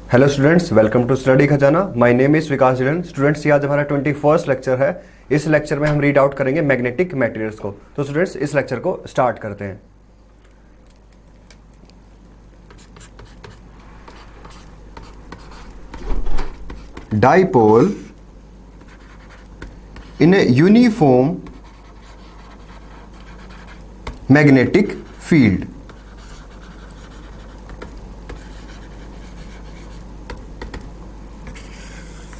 Hello students, welcome to study Khazana. My name is Vikas Jilan. Students, ये आज हमारा 21st लेक्चर है। इस लेक्चर में हम रीड आउट करेंगे मैग्नेटिक मटेरियल्स को। तो स्टूडेंट्स, इस लेक्चर को स्टार्ट करते हैं। Dipole in a uniform magnetic field.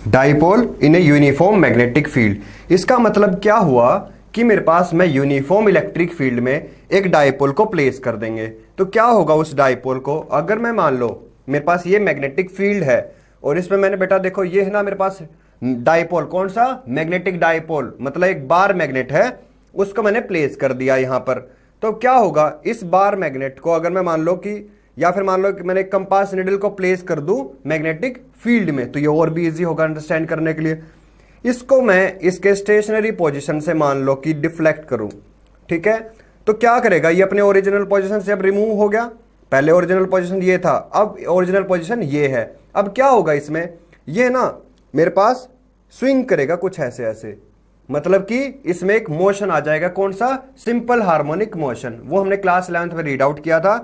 Dipole in a uniform magnetic field. इसका मतलब क्या हुआ कि मेरे पास मैं यूनिफॉर्म इलेक्ट्रिक फील्ड में एक डाइपोल को प्लेस कर देंगे तो क्या होगा उस डाइपोल को। अगर मैं मान लो मेरे पास ये मैग्नेटिक फील्ड है और इसमें मैंने बेटा देखो ये है ना मेरे पास डाइपोल, कौन सा मैग्नेटिक डाइपोल, मतलब एक बार मैग्नेट है, उसको मैंने प्लेस कर दिया यहां पर। तो क्या होगा इस बार मैग्नेट को, अगर मैं मान लो कि या फिर मान लो कि मैंने एक कंपास निडल को प्लेस कर दूं मैग्नेटिक फील्ड में, तो ये और भी इजी होगा अंडरस्टैंड करने के लिए। इसको मैं इसके स्टेशनरी पोजीशन से मान लो कि डिफ्लेक्ट करूं, ठीक है, तो क्या करेगा ये अपने ओरिजिनल पोजीशन से अब रिमूव हो गया। पहले ओरिजिनल पोजीशन ये था, अब ओरिजिनल पोजीशन ये है। अब क्या होगा इसमें, ये ना मेरे पास स्विंग करेगा कुछ ऐसे ऐसे, मतलब कि इसमें एक मोशन आ जाएगा, कौन सा, सिंपल हार्मोनिक मोशन। वो हमने क्लास 11th में रीड आउट किया था।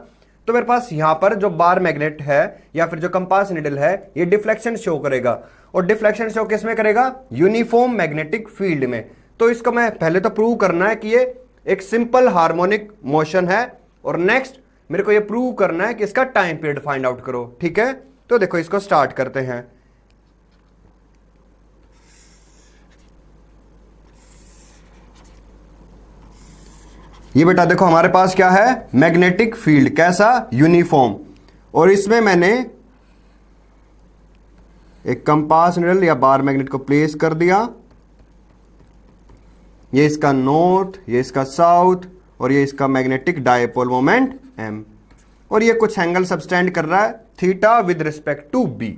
तो मेरे पास यहां पर जो बार मैग्नेट है या फिर जो कंपास निडल है ये डिफ्लेक्शन शो करेगा, और डिफ्लेक्शन शो किस में करेगा, यूनिफॉर्म मैग्नेटिक फील्ड में। तो इसको मैं पहले तो प्रूव करना है कि ये एक सिंपल हार्मोनिक मोशन है, और नेक्स्ट मेरे को ये प्रूव करना है कि इसका टाइम पीरियड फाइंड आउट करो, ठीक है। तो देखो इसको स्टार्ट करते हैं। ये बेटा देखो हमारे पास क्या है, मैग्नेटिक फील्ड, कैसा, यूनिफॉर्म, और इसमें मैंने एक कंपास निडल या बार मैग्नेट को प्लेस कर दिया। ये इसका नॉर्थ, ये इसका साउथ, और ये इसका मैग्नेटिक डायपोल मोमेंट m, और ये कुछ एंगल सबस्टेंड कर रहा है theta with respect to b।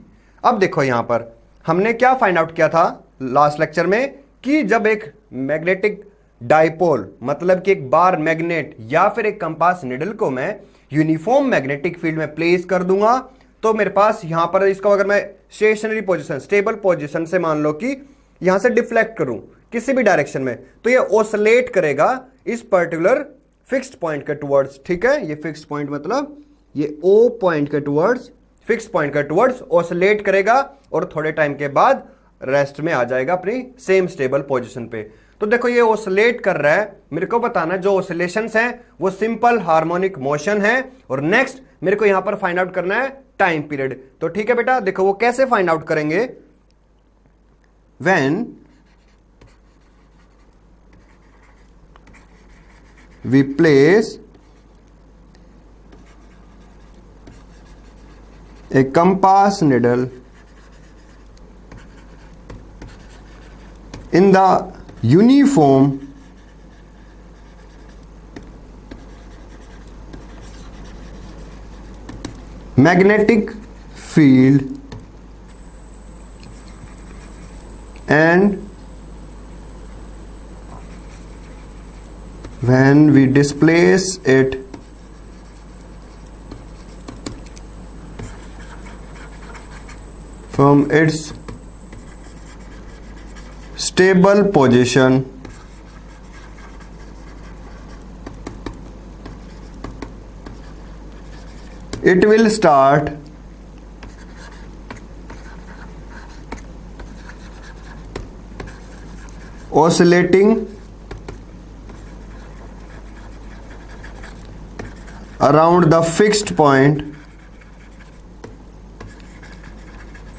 अब देखो यहां पर हमने क्या फाइंड आउट किया था लास्ट लेक्चर में कि जब एक मैग्नेटिक डाइपोल मतलब कि एक बार मैग्नेट या फिर एक कंपास निडल को मैं यूनिफॉर्म मैग्नेटिक फील्ड में प्लेस कर दूंगा तो मेरे पास यहां पर इसको अगर मैं स्टेशनरी पोजीशन, स्टेबल पोजीशन से मान लो कि यहां से डिफ्लेक्ट करूं किसी भी डायरेक्शन में, तो ये ऑसिलेट करेगा इस पर्टिकुलर फिक्स्ड पॉइंट के टुवर्ड्स, ठीक है। ये फिक्स्ड पॉइंट मतलब ये O पॉइंट के टुवर्ड्स, फिक्स्ड पॉइंट के टुवर्ड्स ऑसिलेट करेगा, और थोड़े टाइम के बाद रेस्ट में आ जाएगा अपनी सेम स्टेबल पोजीशन पे। तो देखो ये ऑसिलेट कर रहा है, मेरे को बताना जो ऑसिलेशंस हैं वो सिंपल हार्मोनिक मोशन है, और नेक्स्ट मेरे को यहां पर फाइंड आउट करना है टाइम पीरियड। तो ठीक है बेटा, देखो वो कैसे फाइंड आउट करेंगे, when we place a compass needle in the uniform magnetic field and when we displace it from its stable position, it will start oscillating around the fixed point.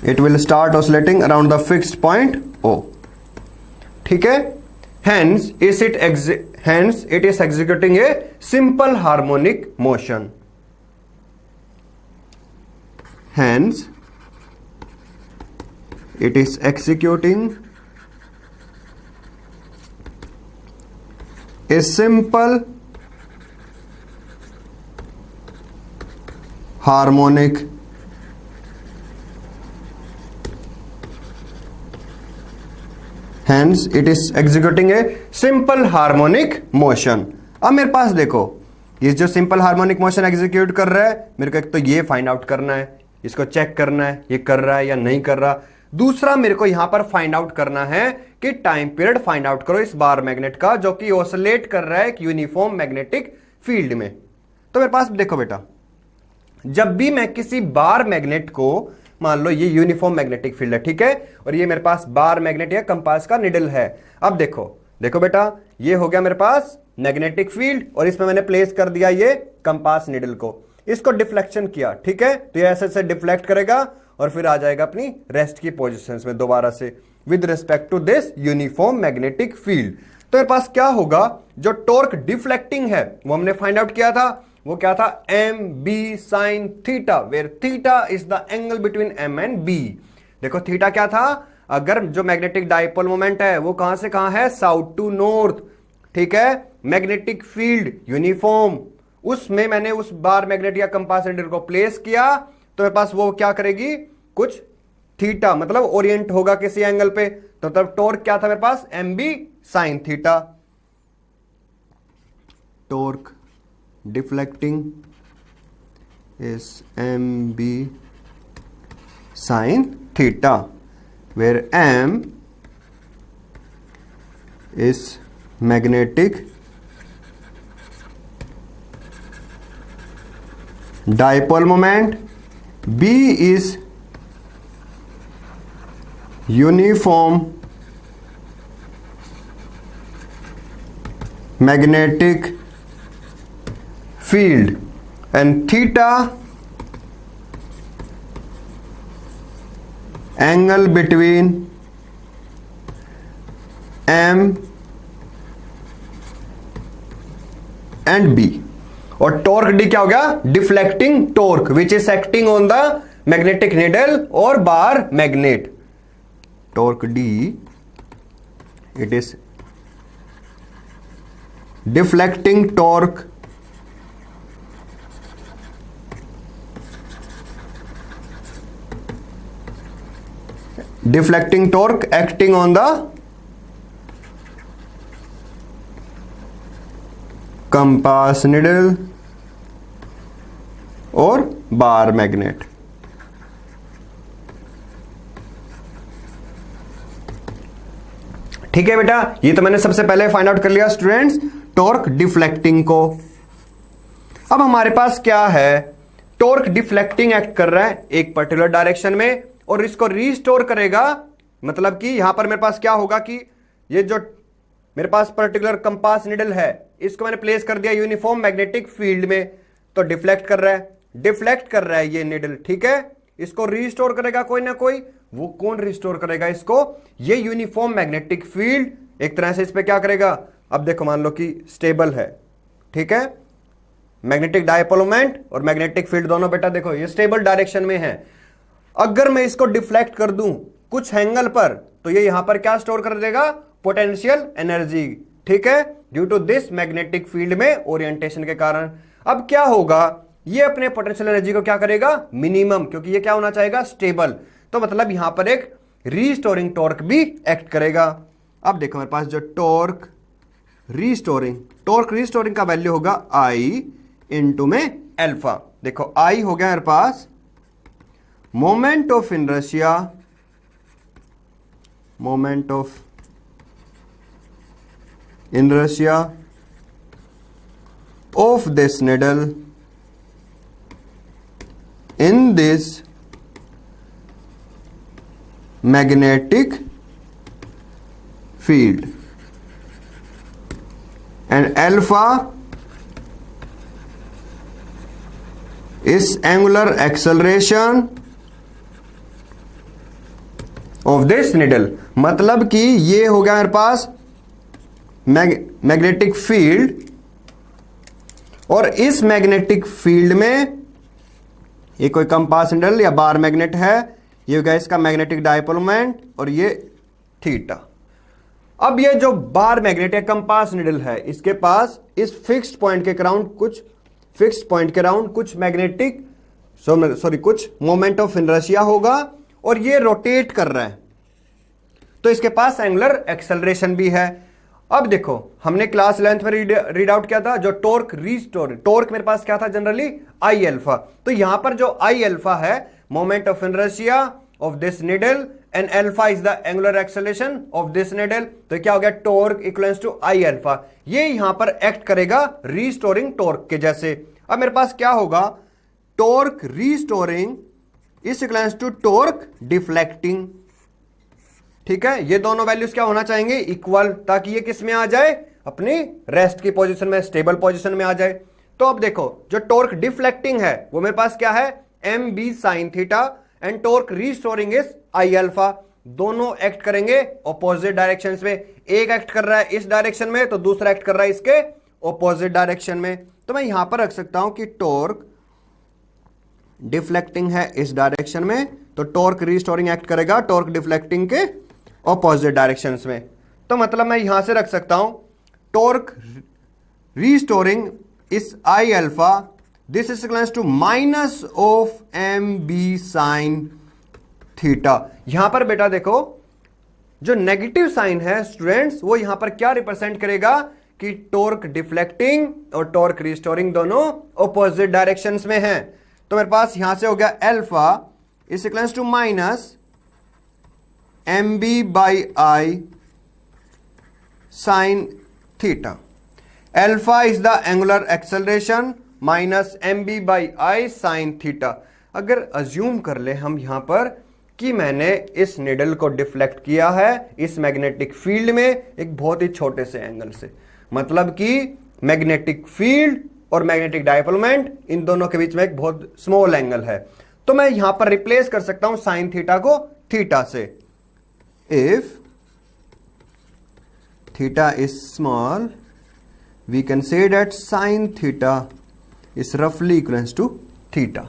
It will start oscillating around the fixed point O, ठीक है। Hence it is executing a simple harmonic motion. Hence it is executing a simple harmonic hence it is executing a simple harmonic motion। अब मेरे पास देखो ये जो simple harmonic motion execute कर रहा है, मेरे को एक तो ये फाइंड आउट करना है, इसको चेक करना है ये कर रहा है या नहीं कर रहा। दूसरा मेरे को यहां पर फाइंड आउट करना है कि टाइम पीरियड फाइंड आउट करो इस बार मैग्नेट का जो कि ऑसिलेट कर रहा है एक यूनिफॉर्म मैग्नेटिक फील्ड में। तो मेरे पास देखो बेटा, जब भी मैं किसी बार मैग्नेट को, मान लो ये यूनिफॉर्म मैग्नेटिक फील्ड है, ठीक है, और ये मेरे पास बार मैग्नेट या कंपास का निडल है। अब देखो देखो बेटा, ये हो गया मेरे पास मैग्नेटिक फील्ड और इसमें मैंने प्लेस कर दिया ये कंपास निडल को, इसको डिफ्लेक्शन किया, ठीक है, तो ये ऐसे डिफ्लेक्ट करेगा और फिर आ जाएगा अपनी रेस्ट की पोजीशंस में दोबारा से with respect to this uniform magnetic field. तो मेरे पास क्या होगा, जो टॉर्क डिफ्लेक्टिंग है वो हमने फाइंड आउट किया था, वो क्या था, M B sine theta, where theta is the angle between M and B. देखो थीटा क्या था, अगर जो मैग्नेटिक डाइपोल मोमेंट है वो कहां से कहां है, साउथ टू नॉर्थ, ठीक है, मैग्नेटिक फील्ड यूनिफॉर्म, उसमें मैंने उस बार मैग्नेट या कंपास निडल को प्लेस किया तो मेरे पास वो क्या करेगी, कुछ थीटा मतलब ओरिएंट होगा किसी एंगल पे, तो तब टॉर्क क्या था मेरे पास, M B sine theta. Torque deflecting is M B sine theta, where m is magnetic dipole moment, b is uniform magnetic field, and theta angle between M and B. और torque D क्या हो गया, deflecting torque which is acting on the magnetic needle और bar magnet. Torque D it is deflecting torque deflecting torque acting on the compass needle और bar magnet। ठीक है बेटा, ये तो मैंने सबसे पहले फाइंड आउट कर लिया स्टूडेंट्स टॉर्क डिफ्लेक्टिंग को। अब हमारे पास क्या है, टॉर्क डिफ्लेक्टिंग एक्ट कर रहा है एक पर्टिकुलर डायरेक्शन में और इसको रीस्टोर करेगा, मतलब कि यहां पर मेरे पास क्या होगा कि ये जो मेरे पास पर्टिकुलर कंपास निडल है इसको मैंने प्लेस कर दिया यूनिफॉर्म मैग्नेटिक फील्ड में, तो डिफ्लेक्ट कर रहा है ये निडल, ठीक है, इसको रीस्टोर करेगा कोई ना कोई, वो कौन रिस्टोर करेगा इसको, ये यूनिफॉर्म मैग्नेटिक फील्ड एक तरह से इस पे क्या करेगा। अब देखो मान लो कि स्टेबल है, ठीक है, मैग्नेटिक डायपोल मोमेंट और मैग्नेटिक फील्ड दोनों बेटा देखो ये स्टेबल डायरेक्शन में है। अगर मैं इसको डिफ्लेक्ट कर दूं कुछ एंगल पर तो ये यहां पर क्या स्टोर कर देगा, पोटेंशियल एनर्जी, ठीक है, due to this magnetic field में ओरिएंटेशन के कारण। अब क्या होगा, ये अपने पोटेंशियल एनर्जी को क्या करेगा, मिनिमम, क्योंकि ये क्या होना चाहेगा, स्टेबल, तो मतलब यहां पर एक रीस्टोरिंग टॉर्क भी एक्ट करेगा। अब देखो मेरे पास जो टॉर्क रीस्टोरिंग का वैल्यू होगा आई इंटू में अल्फा। देखो आई हो गया मेरे पास moment of inertia of this needle in this magnetic field, and alpha is angular acceleration of this needle. मतलब कि ये हो गया मेरे पास मैग्नेटिक फील्ड और इस मैग्नेटिक फील्ड में ये कोई कंपास निडल या बार मैग्नेट है, ये हो गया इसका मैग्नेटिक डायपोल मोमेंट और ये थीटा। अब ये जो बार मैग्नेट या कंपास निडल है इसके पास इस फिक्स्ड पॉइंट के अराउंड कुछ मैग्नेटिक कुछ मोमेंट ऑफ इनर्शिया होगा और ये रोटेट कर रहा है, तो इसके पास एंगुलर एक्सेलरेशन भी है। अब देखो हमने क्लास 11th में रीड आउट किया था जो टॉर्क मेरे पास क्या था जनरली आई अल्फा, तो यहां पर जो आई अल्फा है moment of inertia of this needle and alpha is the angular acceleration of this needle. तो क्या हो गया, torque equals to I alpha. ये यहां पर एक्ट करेगा रीस्टोरिंग टॉर्क के जैसे। अब मेरे पास क्या होगा, torque restoring is equals to torque deflecting. ठीक है, ये दोनों वैल्यूज क्या होना चाहेंगे, इक्वल, ताकि ये किस में आ जाए, अपनी रेस्ट की पोजीशन में, स्टेबल पोजीशन में आ जाए। तो अब देखो, जो टॉर्क डिफ्लेक्टिंग है वो मेरे पास क्या है, M B sine theta, and torque restoring is I alpha. दोनों एक्ट करेंगे ऑपोजिट डायरेक्शंस में। एक एक्ट कर रहा है इस डायरेक्शन में, तो दूसरा एक्ट कर रहा है इसके ऑपोजिट डायरेक्शन में। तो मैं यहां पर रख सकता हूं कि टॉर्क डिफ्लेक्टिंग है इस डायरेक्शन में, तो टॉर्क रीस्टोरिंग एक्ट करेगा टॉर्क डिफ्लेक्टिंग के ऑपोजिट डायरेक्शंस में। तो मतलब मैं यहां से रख सकता हूं torque restoring is I alpha, this is equals to minus of M B sine theta. यहां पर बेटा देखो, जो नेगेटिव साइन है स्टूडेंट्स, वो यहां पर क्या रिप्रेजेंट करेगा कि टॉर्क डिफ्लेक्टिंग और टॉर्क रीस्टोरिंग दोनों ऑपोजिट डायरेक्शंस में हैं। तो मेरे पास यहां से हो गया alpha is equals to minus M B by I sine theta. Alpha is the angular acceleration minus M B by I sine theta. अगर अज्यूम कर ले हम यहां पर कि मैंने इस निडल को डिफ्लेक्ट किया है इस मैग्नेटिक फील्ड में एक बहुत ही छोटे से एंगल से, मतलब कि मैग्नेटिक फील्ड और मैग्नेटिक डायपोल इन दोनों के बीच में एक बहुत स्मॉल एंगल है। तो मैं यहां पर रिप्लेस कर सकता हूं साइन थीटा को थीटा से। If theta is small, we can say that sin theta is roughly equals to theta।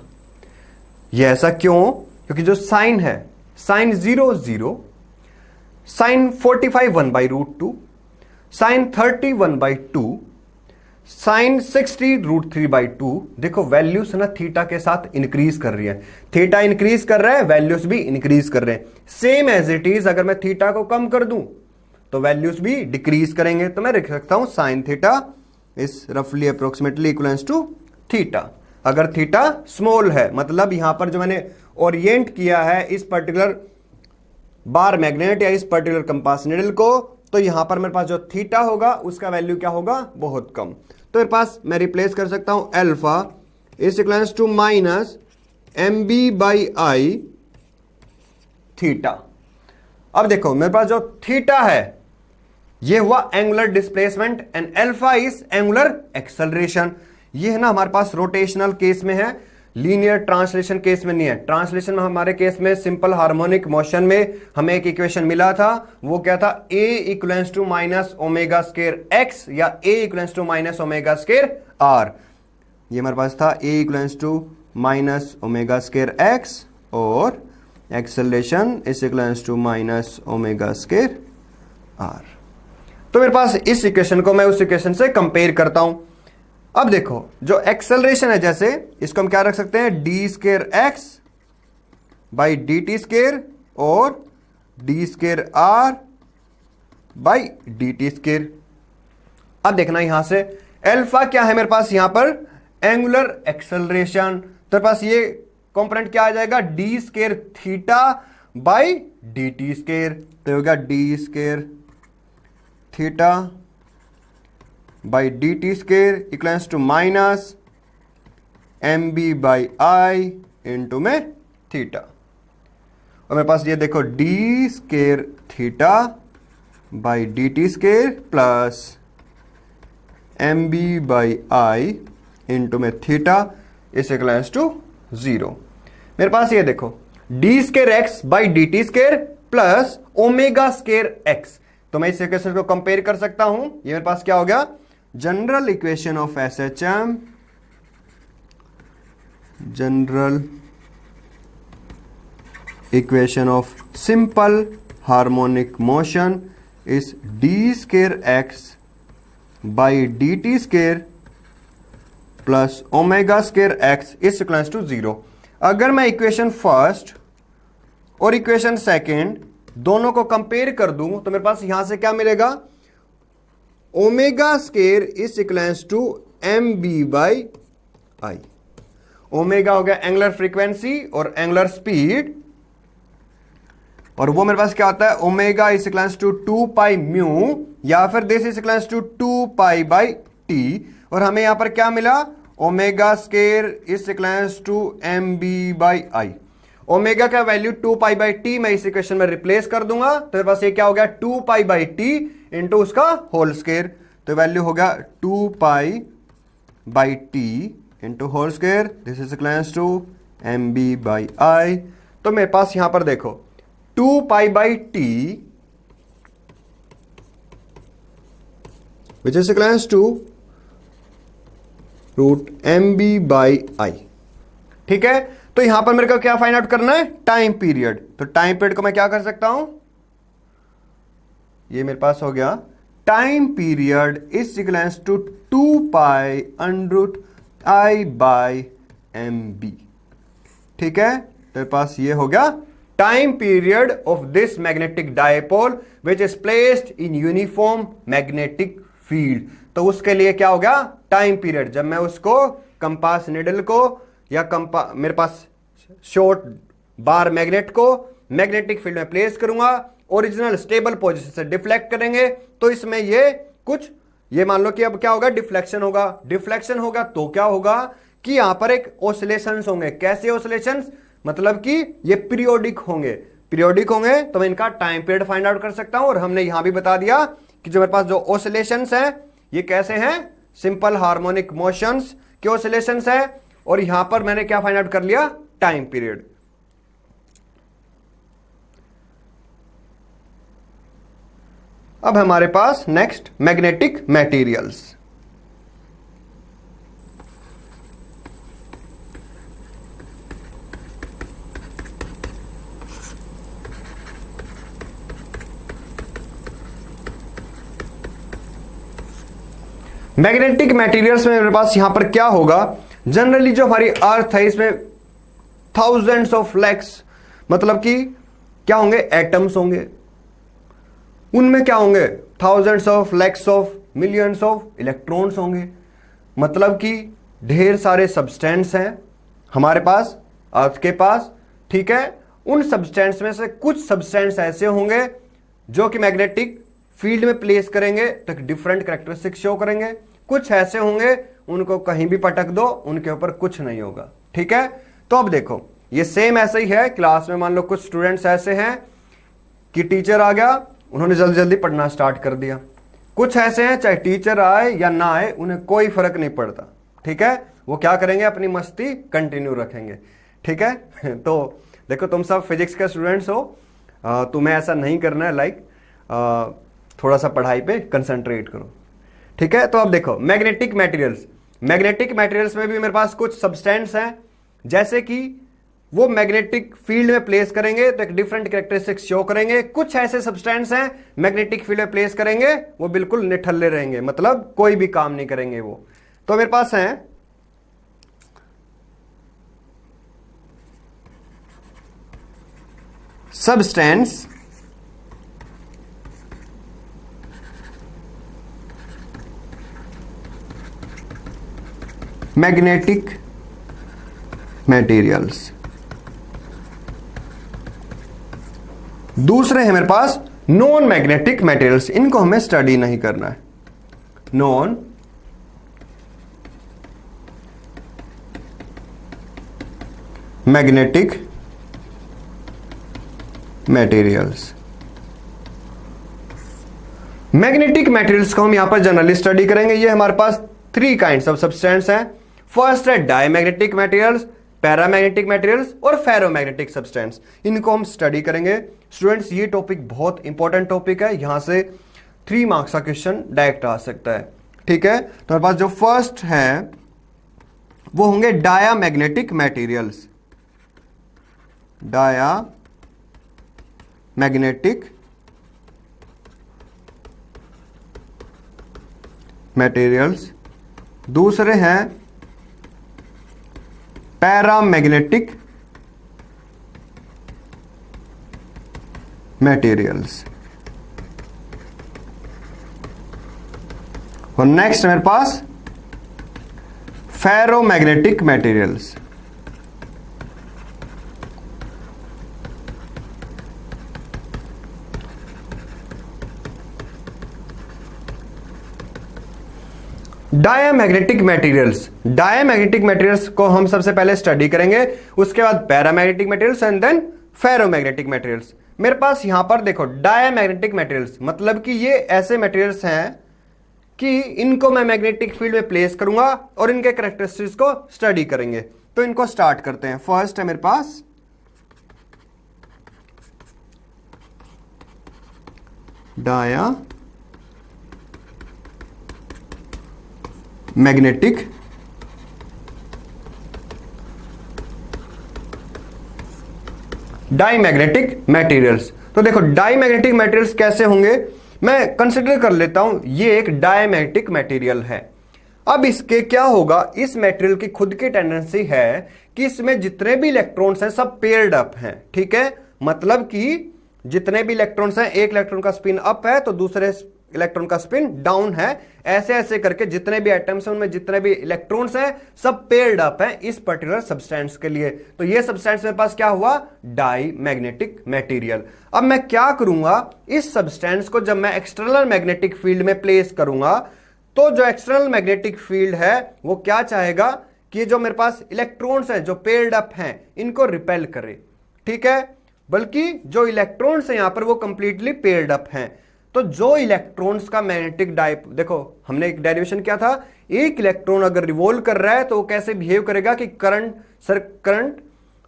ये ऐसा क्यों, क्योंकि जो साइन है, sine 0 0, sine 45 1 by root 2, sine 30 1 by 2, sine 60 root 3 by 2। देखो वैल्यूज ना थीटा के साथ इंक्रीज कर रही है, थीटा इंक्रीज कर रहा है, वैल्यूज भी इंक्रीज कर रहे हैं। सेम एज इट इज, अगर मैं थीटा को कम कर दूं तो वैल्यूज भी डिक्रीज करेंगे। तो मैं लिख सकता हूं साइन थीटा इज रफली अप्रोक्सीमेटली इक्वलेंस टू थीटा। अगर थीटा स्मॉल है, मतलब यहां पर जो मैंने ओरिएंट किया है इस पर्टिकुलर बार मैग्नेट या इस पर्टिकुलर कंपास निडल को, तो यहां पर मेरे पास जो थीटा होगा उसका वैल्यू क्या होगा, बहुत कम। तो मेरे पास मैं रिप्लेस कर सकता हूं alpha is equals to minus M B by I theta. अब देखो मेरे पास जो थीटा है ये हुआ angular displacement and alpha is angular acceleration. ये है ना हमारे पास रोटेशनल केस में है, लीनियर ट्रांसलेशन केस में नहीं है। ट्रांसलेशन में हमारे केस में सिंपल हार्मोनिक मोशन में हमें एक इक्वेशन मिला था, वो क्या था, a equals to minus omega square x या a equals to minus omega square r। ये हमारे पास था a equals to minus omega square x और acceleration is equals to minus omega square r। तो मेरे पास इस इक्वेशन को मैं उस इक्वेशन से कंपेयर करता हूं। अब देखो जो एक्सेलरेशन है, जैसे इसको हम क्या रख सकते हैं, D square X by D T square और D square R by D T square. अब देखना यहां से अल्फा क्या है मेरे पास, यहां पर एंगुलर एक्सेलरेशन, तो मेरे पास ये कंपोनेंट क्या आ जाएगा, D square theta by D T square. तो होगा D square theta by D T square equals to minus M B by I into में थीटा। और मेरे पास ये देखो D square theta by D T square plus M B by I into में theta is equals to 0। मेरे पास ये देखो D square X by D T square plus omega square X. तो मैं इस इक्वेशन को कंपेयर कर सकता हूं। ये मेरे पास क्या हो गया, general equation of SHM, general equation of simple harmonic motion is D square X by D T square plus omega square X is equals to 0। अगर मैं इक्वेशन फर्स्ट और इक्वेशन सेकेंड दोनों को कंपेयर कर दूं तो मेरे पास यहां से क्या मिलेगा, omega square is equals to M B by I. Omega हो गया एंगुलर फ्रीक्वेंसी और एंगुलर स्पीड, और वो मेरे पास क्या आता है, omega is equals to 2 pi mu, या फिर this is equals to 2 pi by T, और हमें यहां पर क्या मिला, omega square is equals to M B by I. Omega का वैल्यू 2 पाई बाई टी मैं इस इक्वेशन में रिप्लेस कर दूंगा, तो मेरे पास ये क्या हो गया, 2 पाई बाई टी इंटू उसका होल स्केयर, तो वैल्यू हो गया 2 pi by T into whole square, this is equals to M B by I. तो मेरे पास यहां पर देखो 2 pi by T which is equals to root M B by I. ठीक है, तो यहां पर मेरे को क्या फाइंड आउट करना है, टाइम पीरियड। तो टाइम पीरियड को मैं क्या कर सकता हूं, ये मेरे पास हो गया time period is equals to 2 pi under I by M B. ठीक है, तो मेरे पास ये हो गया time period of this magnetic dipole which is placed in uniform magnetic field. तो उसके लिए क्या हो गया, टाइम पीरियड, जब मैं उसको कंपास निडल को या मेरे पास शॉर्ट बार मैग्नेट को मैग्नेटिक फील्ड में प्लेस करूंगा, ओरिजिनल स्टेबल पोजीशन से डिफ्लेक्ट करेंगे, तो इसमें ये कुछ, ये मान लो कि अब क्या होगा, डिफ्लेक्शन होगा। डिफ्लेक्शन होगा तो क्या होगा कि यहां पर एक ऑसिलेशंस होंगे। कैसे ऑसिलेशंस, मतलब कि ये पीरियोडिक होंगे। पीरियोडिक होंगे तो मैं इनका टाइम पीरियड फाइंड आउट कर सकता हूं, और हमने यहां भी बता दिया कि जो मेरे पास जो ऑसिलेशंस हैं ये कैसे हैं, सिंपल हार्मोनिक मोशंस के ऑसिलेशंस है, और यहां पर मैंने क्या फाइंड आउट कर लिया, टाइम पीरियड। अब हमारे पास next magnetic materials. Magnetic materials में मेरे पास यहां पर क्या होगा, जनरली जो हमारी अर्थ है इसमें थाउजेंड्स ऑफ लैक्स, मतलब कि क्या होंगे, एटम्स होंगे, उनमें क्या होंगे, thousands of lakhs of millions of electrons होंगे, मतलब कि ढेर सारे सब्सटेंस हैं हमारे पास, अर्थ के पास। ठीक है, उन सब्सटेंस में से कुछ सब्सटेंस ऐसे होंगे जो कि मैग्नेटिक फील्ड में प्लेस करेंगे तो एक डिफरेंट कैरेक्टरिस्टिक शो करेंगे, कुछ ऐसे होंगे उनको कहीं भी पटक दो उनके ऊपर कुछ नहीं होगा। ठीक है, तो अब देखो ये सेम ऐसे ही है, क्लास में मान लो कुछ स्टूडेंट्स ऐसे हैं कि टीचर आ गया, उन्होंने जल्दी जल्दी पढ़ना स्टार्ट कर दिया। कुछ ऐसे हैं चाहे टीचर आए या ना आए उन्हें कोई फर्क नहीं पड़ता। ठीक है, वो क्या करेंगे, अपनी मस्ती कंटिन्यू रखेंगे। ठीक है तो देखो तुम सब फिजिक्स के स्टूडेंट्स हो, तुम्हें ऐसा नहीं करना है, लाइक थोड़ा सा पढ़ाई पे कंसंट्रेट करो। ठीक है, तो अब देखो मैग्नेटिक मटेरियल्स, मैग्नेटिक मटेरियल्स में भी मेरे पास कुछ सब्सटेंस हैं, जैसे कि वो मैग्नेटिक फील्ड में प्लेस करेंगे तो एक डिफरेंट कैरेक्टरिस्टिक्स शो करेंगे। कुछ ऐसे सब्सटेंस हैं मैग्नेटिक फील्ड में प्लेस करेंगे वो बिल्कुल निठल्ले रहेंगे, मतलब कोई भी काम नहीं करेंगे वो। तो मेरे पास हैं सब्सटेंस मैग्नेटिक मटेरियल्स। दूसरे हैं मेरे पास नॉन मैग्नेटिक मटेरियल्स, इनको हमें स्टडी नहीं करना है। Non magnetic materials. Magnetic materials को हम यहां पर जनरली स्टडी करेंगे। ये हमारे पास 3 काइंड्स ऑफ सब्सटेंस हैं। फर्स्ट है डायमैग्नेटिक मटेरियल्स, पैरामैग्नेटिक मटेरियल्स और फेरोमैग्नेटिक सब्सटेंस, इनको हम स्टडी करेंगे। स्टूडेंट्स ये टॉपिक बहुत इंपॉर्टेंट टॉपिक है, यहां से 3 मार्क्स का क्वेश्चन डायरेक्ट आ सकता है। ठीक है, तो हमारे पास जो फर्स्ट है वो होंगे डायामैग्नेटिक मटेरियल्स। Diamagnetic materials. दूसरे हैं पैरामैग्नेटिक मटेरियल्स। और नेक्स्ट मेरे पास ferromagnetic materials. Diamagnetic materials, diamagnetic materials को हम सबसे पहले स्टडी करेंगे, उसके बाद paramagnetic materials and then ferromagnetic materials. मेरे पास यहां पर देखो डायमैग्नेटिक मटेरियल्स मतलब कि ये ऐसे मटेरियल्स हैं कि इनको मैं मैग्नेटिक फील्ड में प्लेस करूंगा और इनके कैरेक्टरिस्टिक्स को स्टडी करेंगे। तो इनको स्टार्ट करते हैं। फर्स्ट है मेरे पास डायमैग्नेटिक मटेरियल्स। तो देखो डायमैग्नेटिक मटेरियल्स कैसे होंगे, मैं कंसिडर कर लेता हूं ये एक डायमैग्नेटिक मटेरियल है। अब इसके क्या होगा, इस मटेरियल की खुद की टेंडेंसी है कि इसमें जितने भी इलेक्ट्रॉन्स हैं सब पेयर्ड अप हैं, ठीक है। मतलब कि जितने भी इलेक्ट्रॉन्स हैं, एक इलेक्ट्रॉन का स्पिन अप है तो दूसरे इलेक्ट्रॉन का स्पिन डाउन है, ऐसे ऐसे करके जितने भी एटम्स हैं उनमें जितने भी इलेक्ट्रॉन्स हैं सब पेयर्ड अप हैं इस पर्टिकुलर सब्सटेंस के लिए। तो ये सब्सटेंस मेरे पास क्या हुआ, डाईमैग्नेटिक मटेरियल। अब मैं क्या करूंगा, इस सब्सटेंस को जब मैं एक्सटर्नल मैग्नेटिक फील्ड में प्लेस करूंगा तो जो एक्सटर्नल मैग्नेटिक फील्ड है वो क्या चाहेगा कि जो मेरे पास इलेक्ट्रॉन्स हैं जो पेयर्ड अप हैं इनको रिपेल करे, ठीक है। बल्कि जो इलेक्ट्रॉन्स हैं यहां पर वो कंप्लीटली पेयर्ड अप हैं। तो जो इलेक्ट्रॉन्स का मैग्नेटिक देखो हमने एक डेरिवेशन किया था, एक इलेक्ट्रॉन अगर रिवॉल्व कर रहा है तो वो कैसे बिहेव करेगा कि करंट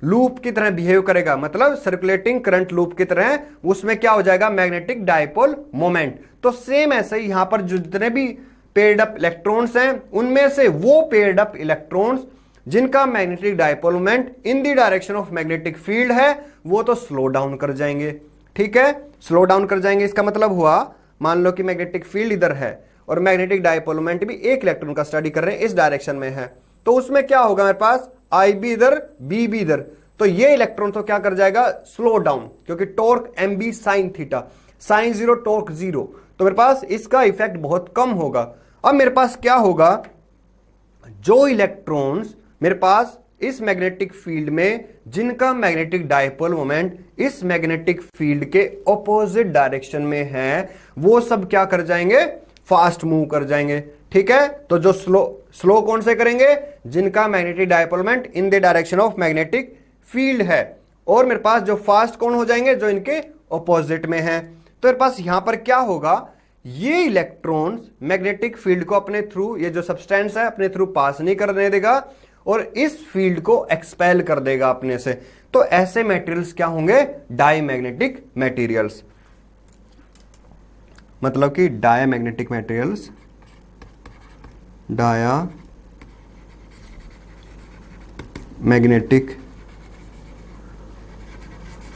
लूप की तरह बिहेव करेगा, मतलब सर्कुलेटिंग करंट लूप की तरह, उसमें क्या हो जाएगा, मैग्नेटिक डायपोल मोमेंट। तो सेम ऐसे ही यहां पर जितने भी पेयर्ड अप इलेक्ट्रॉन्स हैं उनमें से वो पेयर्ड अप इलेक्ट्रॉन्स जिनका magnetic dipole moment in the direction of magnetic field है वो तो स्लो डाउन कर जाएंगे, ठीक है, स्लो डाउन कर जाएंगे। इसका मतलब हुआ मान लो कि मैग्नेटिक फील्ड इधर है और मैग्नेटिक डायपोल मोमेंट भी एक इलेक्ट्रॉन का स्टडी कर रहे हैं इस डायरेक्शन में है, तो उसमें क्या होगा, मेरे पास आई भी इधर बी भी इधर, तो ये इलेक्ट्रॉन तो क्या कर जाएगा, स्लो डाउन, क्योंकि torque M B sine theta, sine zero torque zero, तो मेरे पास इसका इफेक्ट बहुत कम होगा। अब मेरे पास क्या होगा, जो इलेक्ट्रॉन्स मेरे पास इस मैग्नेटिक फील्ड में जिनका मैग्नेटिक डायपोल मोमेंट इस मैग्नेटिक फील्ड के ऑपोजिट डायरेक्शन में है वो सब क्या कर जाएंगे, फास्ट मूव कर जाएंगे, ठीक है। तो जो स्लो कौन से करेंगे, जिनका magnetic dipole moment in the direction of magnetic field है, और मेरे पास जो फास्ट कौन हो जाएंगे, जो इनके ऑपोजिट में है। तो मेरे पास यहां पर क्या होगा, ये इलेक्ट्रॉन्स मैग्नेटिक फील्ड को अपने थ्रू, ये जो सब्सटेंस है अपने थ्रू पास नहीं करने देगा और इस फील्ड को एक्सपेल कर देगा अपने से। तो ऐसे मटेरियल्स क्या होंगे, डायमैग्नेटिक मटेरियल्स। मतलब कि diamagnetic materials, diamagnetic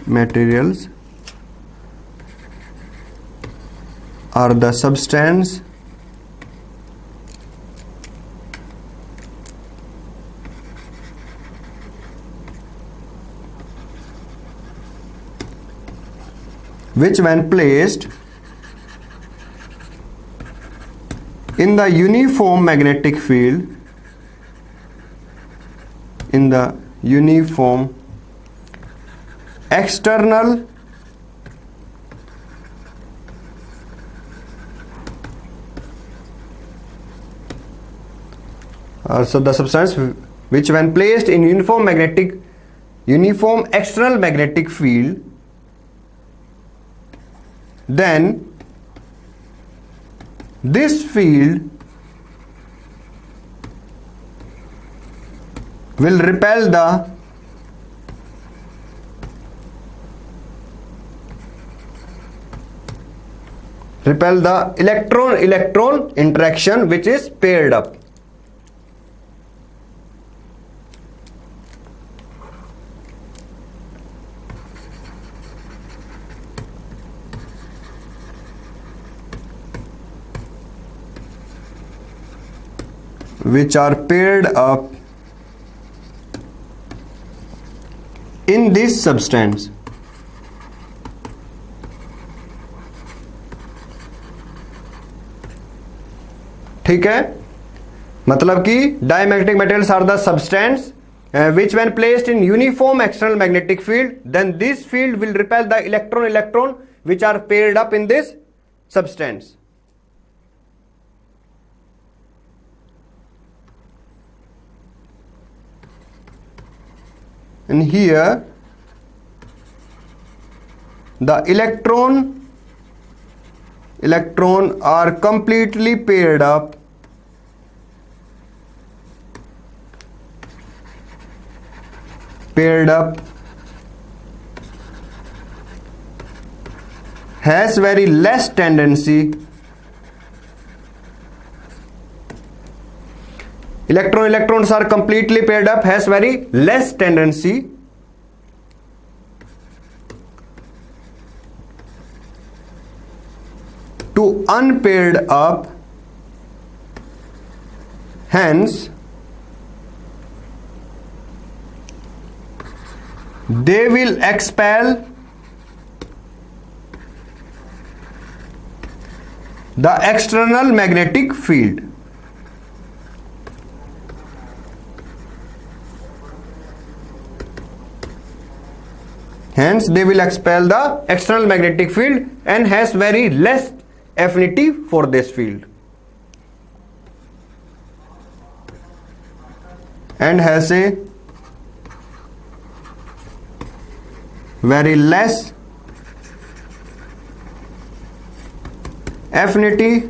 materials are the substance which when placed in the uniform magnetic field, in the uniform external so the substance which when placed in uniform external magnetic field, then this field will repel the electron interaction which is paired up. Which are paired up in this substance. ठीक है, मतलब कि diamagnetic materials are the substance which when placed in uniform external magnetic field, then this field will repel the electron which are paired up in this substance. and here the electron are completely paired up has very less tendency electrons are completely paired up has very less tendency to unpaired up, hence they will expel the external magnetic field. Hence, they will expel the external magnetic field and has very less affinity for this field. And has a very less affinity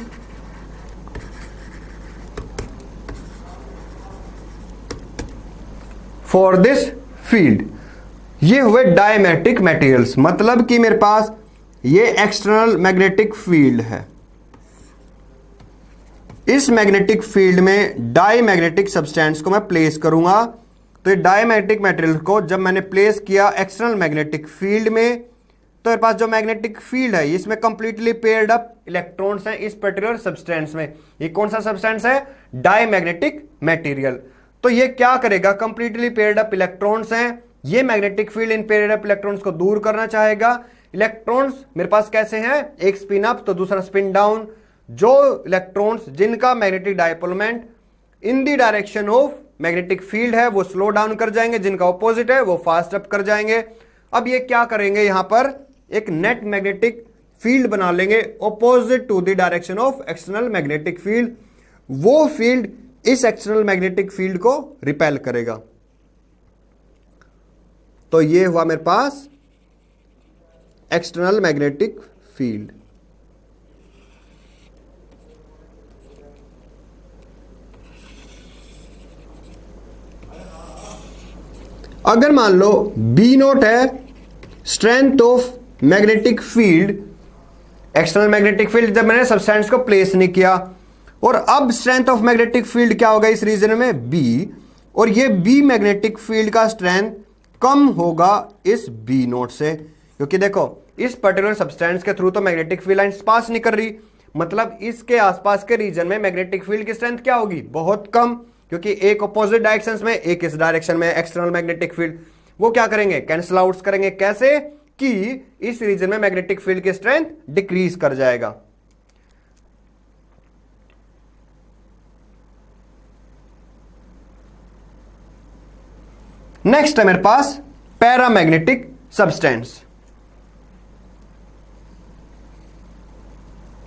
for this field. ये हुए diamagnetic materials, मतलब कि मेरे पास ये external magnetic field है। इस magnetic field में डायमैग्नेटिक सब्सटेंस को मैं प्लेस करूंगा, तो ये डायमैग्नेटिक मटेरियल को जब मैंने प्लेस किया एक्सटर्नल मैग्नेटिक फील्ड में, तो मेरे पास जो मैग्नेटिक फील्ड है इसमें कंप्लीटली पेयर्ड अप इलेक्ट्रॉन्स हैं इस पर्टिकुलर सब्सटेंस में। ये कौन सा सब्सटेंस है? Diamagnetic material. तो ये क्या करेगा? कंप्लीटली पेयर्ड अप इलेक्ट्रॉन्स हैं, ये मैग्नेटिक फील्ड इन पेयर्ड अप इलेक्ट्रॉन्स को दूर करना चाहेगा। इलेक्ट्रॉन्स मेरे पास कैसे हैं? एक स्पिन अप तो दूसरा स्पिन डाउन। जो इलेक्ट्रॉन्स जिनका magnetic dipole moment in the direction of magnetic field है वो स्लो डाउन कर जाएंगे, जिनका ऑपोजिट है वो फास्ट अप कर जाएंगे। अब ये क्या करेंगे? यहां पर एक नेट मैग्नेटिक फील्ड बना लेंगे opposite to the direction of external magnetic field. वो फील्ड इस एक्सटर्नल मैग्नेटिक फील्ड को रिपेल करेगा। तो ये हुआ मेरे पास एक्सटर्नल मैग्नेटिक फील्ड। अगर मान लो बी नोट है strength of magnetic field, external magnetic field जब मैंने सब्सटेंस को प्लेस नहीं किया, और अब स्ट्रेंथ ऑफ मैग्नेटिक फील्ड क्या होगा इस रीजन में? बी, और ये बी मैग्नेटिक फील्ड का स्ट्रेंथ कम होगा इस बी नोट से, क्योंकि देखो इस पर्टिकुलर सब्सटेंस के थ्रू तो मैग्नेटिक फील्ड लाइंस पास नहीं कर रही, मतलब इसके आसपास के रीजन में मैग्नेटिक फील्ड की स्ट्रेंथ क्या होगी? बहुत कम, क्योंकि एक अपोजिट डायरेक्शंस में, एक इस डायरेक्शन में एक्सटर्नल मैग्नेटिक फील्ड, वो क्या करेंगे? कैंसिल आउट करेंगे। कैसे? कि इस रीजन में मैग्नेटिक फील्ड की स्ट्रेंथ डिक्रीज कर जाएगा। नेक्स्ट है मेरे पास पैरामैग्नेटिक सब्सटेंस,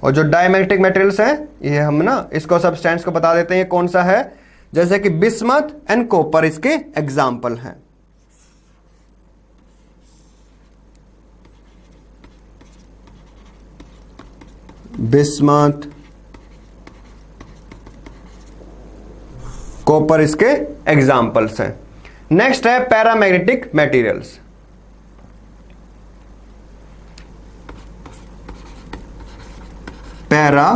और जो डायमैग्नेटिक मटेरियल्स हैं ये हम ना इसको सब्सटेंस को बता देते हैं ये कौन सा है। जैसे कि बिस्मथ एंड कॉपर इसके एग्जाम्पल हैं। बिस्मथ, कॉपर इसके एग्जाम्पल्स हैं। नेक्स्ट है paramagnetic materials. Para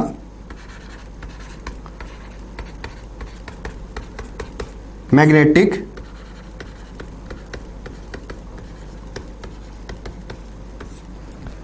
magnetic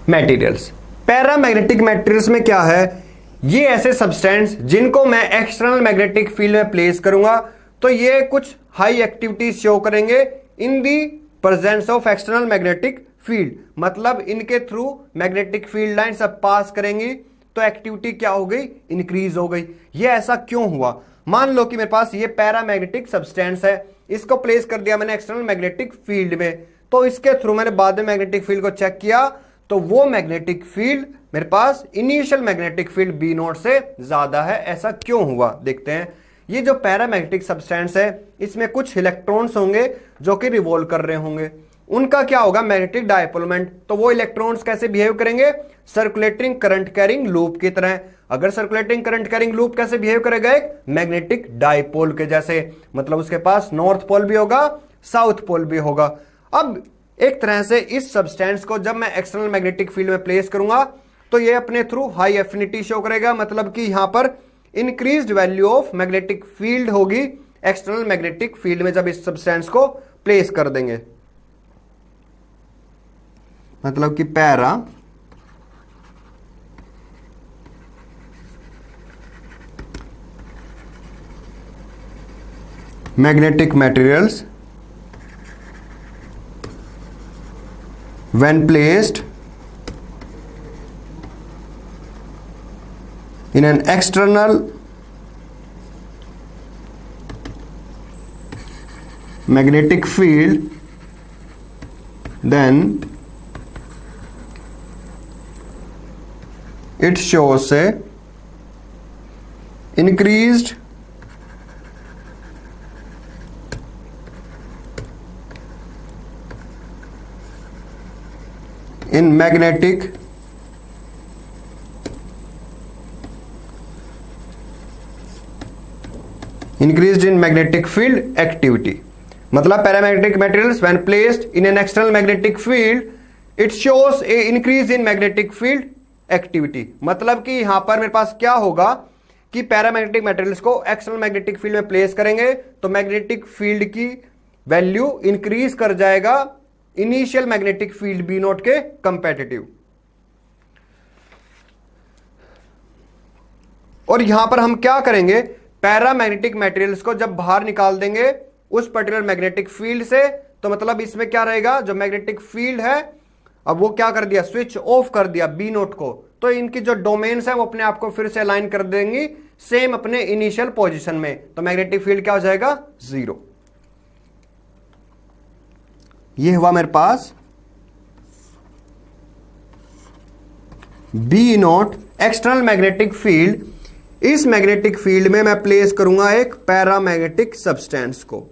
materials. Paramagnetic materials में क्या है? ये ऐसे सब्सटेंस जिनको मैं एक्सटर्नल मैग्नेटिक फील्ड में प्लेस करूंगा तो ये कुछ हाई एक्टिविटी शो करेंगे in the presence of external magnetic field, मतलब इनके थ्रू मैग्नेटिक फील्ड लाइन सब पास करेंगी तो एक्टिविटी क्या हो गई? इंक्रीज हो गई। ये ऐसा क्यों हुआ? मान लो कि मेरे पास ये पैरामैग्नेटिक सब्सटेंस है, इसको प्लेस कर दिया मैंने एक्सटर्नल मैग्नेटिक फील्ड में, तो इसके थ्रू मैंने बाद में मैग्नेटिक फील्ड को चेक किया तो वो मैग्नेटिक फील्ड मेरे पास initial magnetic field B naught से ज्यादा है। ऐसा क्यों हुआ? देखते हैं। ये जो पैरामैग्नेटिक सब्सटेंस है इसमें कुछ इलेक्ट्रॉन्स होंगे जो कि रिवॉल्व कर रहे होंगे, उनका क्या होगा, मैग्नेटिक डायपोलमेंट। तो वो इलेक्ट्रॉन्स कैसे बिहेव करेंगे, सर्कुलेटिंग करंट कैरिंग लूप की तरह। अगर सर्कुलेटिंग करंट कैरिंग लूप कैसे बिहेव करेगा, एक मैग्नेटिक डायपोल के जैसे, मतलब उसके पास नॉर्थ पोल भी होगा, साउथ पोल भी होगा। अब एक तरह से इस सब्सटेंस को जब मैं एक्सटर्नल मैग्नेटिक फील्ड में प्लेस करूंगा तो ये अपने थ्रू हाई एफिनिटी शो करेगा, मतलब कि यहां पर increased value of magnetic field होगी एक्सटर्नल मैग्नेटिक फील्ड में जब इस सब्सटेंस को प्लेस कर देंगे। मतलब कि para magnetic materials when placed in an external magnetic field, then it shows a increased in magnetic increased in magnetic field activity। मतलब paramagnetic materials when placed in an external magnetic field it shows a increase in magnetic field activity. मतलब कि यहां पर मेरे पास क्या होगा कि पैरामैग्नेटिक मटेरियल्स को एक्सटर्नल मैग्नेटिक फील्ड में प्लेस करेंगे तो मैग्नेटिक फील्ड की वैल्यू इंक्रीज कर जाएगा initial magnetic field B not के कंपेटिटिव। और यहां पर हम क्या करेंगे, पैरामैग्नेटिक मटेरियल्स को जब बाहर निकाल देंगे उस पर्टिकुलर मैग्नेटिक फील्ड से, तो मतलब इसमें क्या रहेगा, जो मैग्नेटिक फील्ड है अब वो क्या कर दिया, स्विच ऑफ कर दिया बी नोट को, तो इनकी जो डोमेन्स है वो अपने आप को फिर से अलाइन कर देंगी सेम अपने इनिशियल पोजीशन में, तो मैग्नेटिक फील्ड क्या हो जाएगा, जीरो। ये हुआ मेरे पास B naught external magnetic field. इस मैग्नेटिक फील्ड में मैं प्लेस करूंगा एक पैरामैग्नेटिक सब्सटेंस को।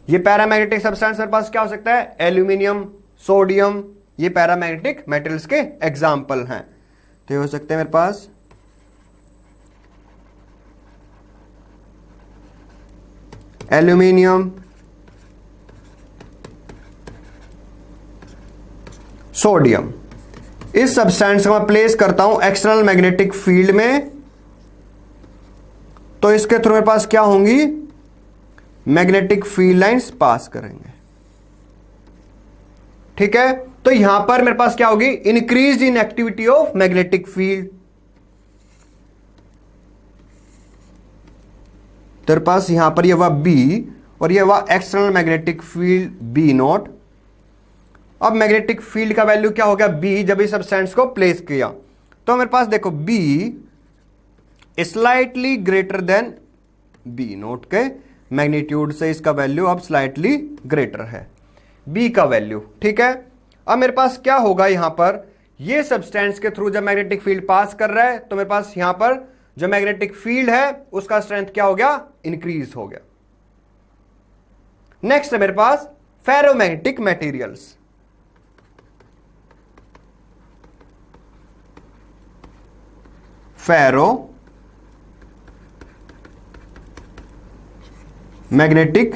ये पैरामैग्नेटिक सब्सटेंस मेरे पास क्या हो सकता है, एल्यूमिनियम, सोडियम, ये पैरामैग्नेटिक मेटल्स के एग्जाम्पल हैं। तो ये हो सकते हैं मेरे पास एल्यूमिनियम, सोडियम। इस सब्सटेंस को मैं प्लेस करता हूं एक्सटर्नल मैग्नेटिक फील्ड में, तो इसके थ्रू मेरे पास क्या होंगी, मैग्नेटिक फील्ड लाइंस पास करेंगे। ठीक है, तो यहां पर मेरे पास क्या होगी, increase in activity of magnetic field. तेरे पास यहां पर ये हुआ बी और ये हुआ external magnetic field B not. अब मैग्नेटिक फील्ड का वैल्यू क्या हो गया, बी, जब इस सब्सटेंस को प्लेस किया, तो मेरे पास देखो B slightly greater than B not के मैग्नीट्यूड से इसका वैल्यू अब स्लाइटली ग्रेटर है बी का वैल्यू। ठीक है, अब मेरे पास क्या होगा, यहां पर ये सब्सटेंस के थ्रू जब मैग्नेटिक फील्ड पास कर रहा है तो मेरे पास यहां पर जो मैग्नेटिक फील्ड है उसका स्ट्रेंथ क्या हो गया, इंक्रीज हो गया। नेक्स्ट है मेरे पास ferromagnetic materials. Ferromagnetic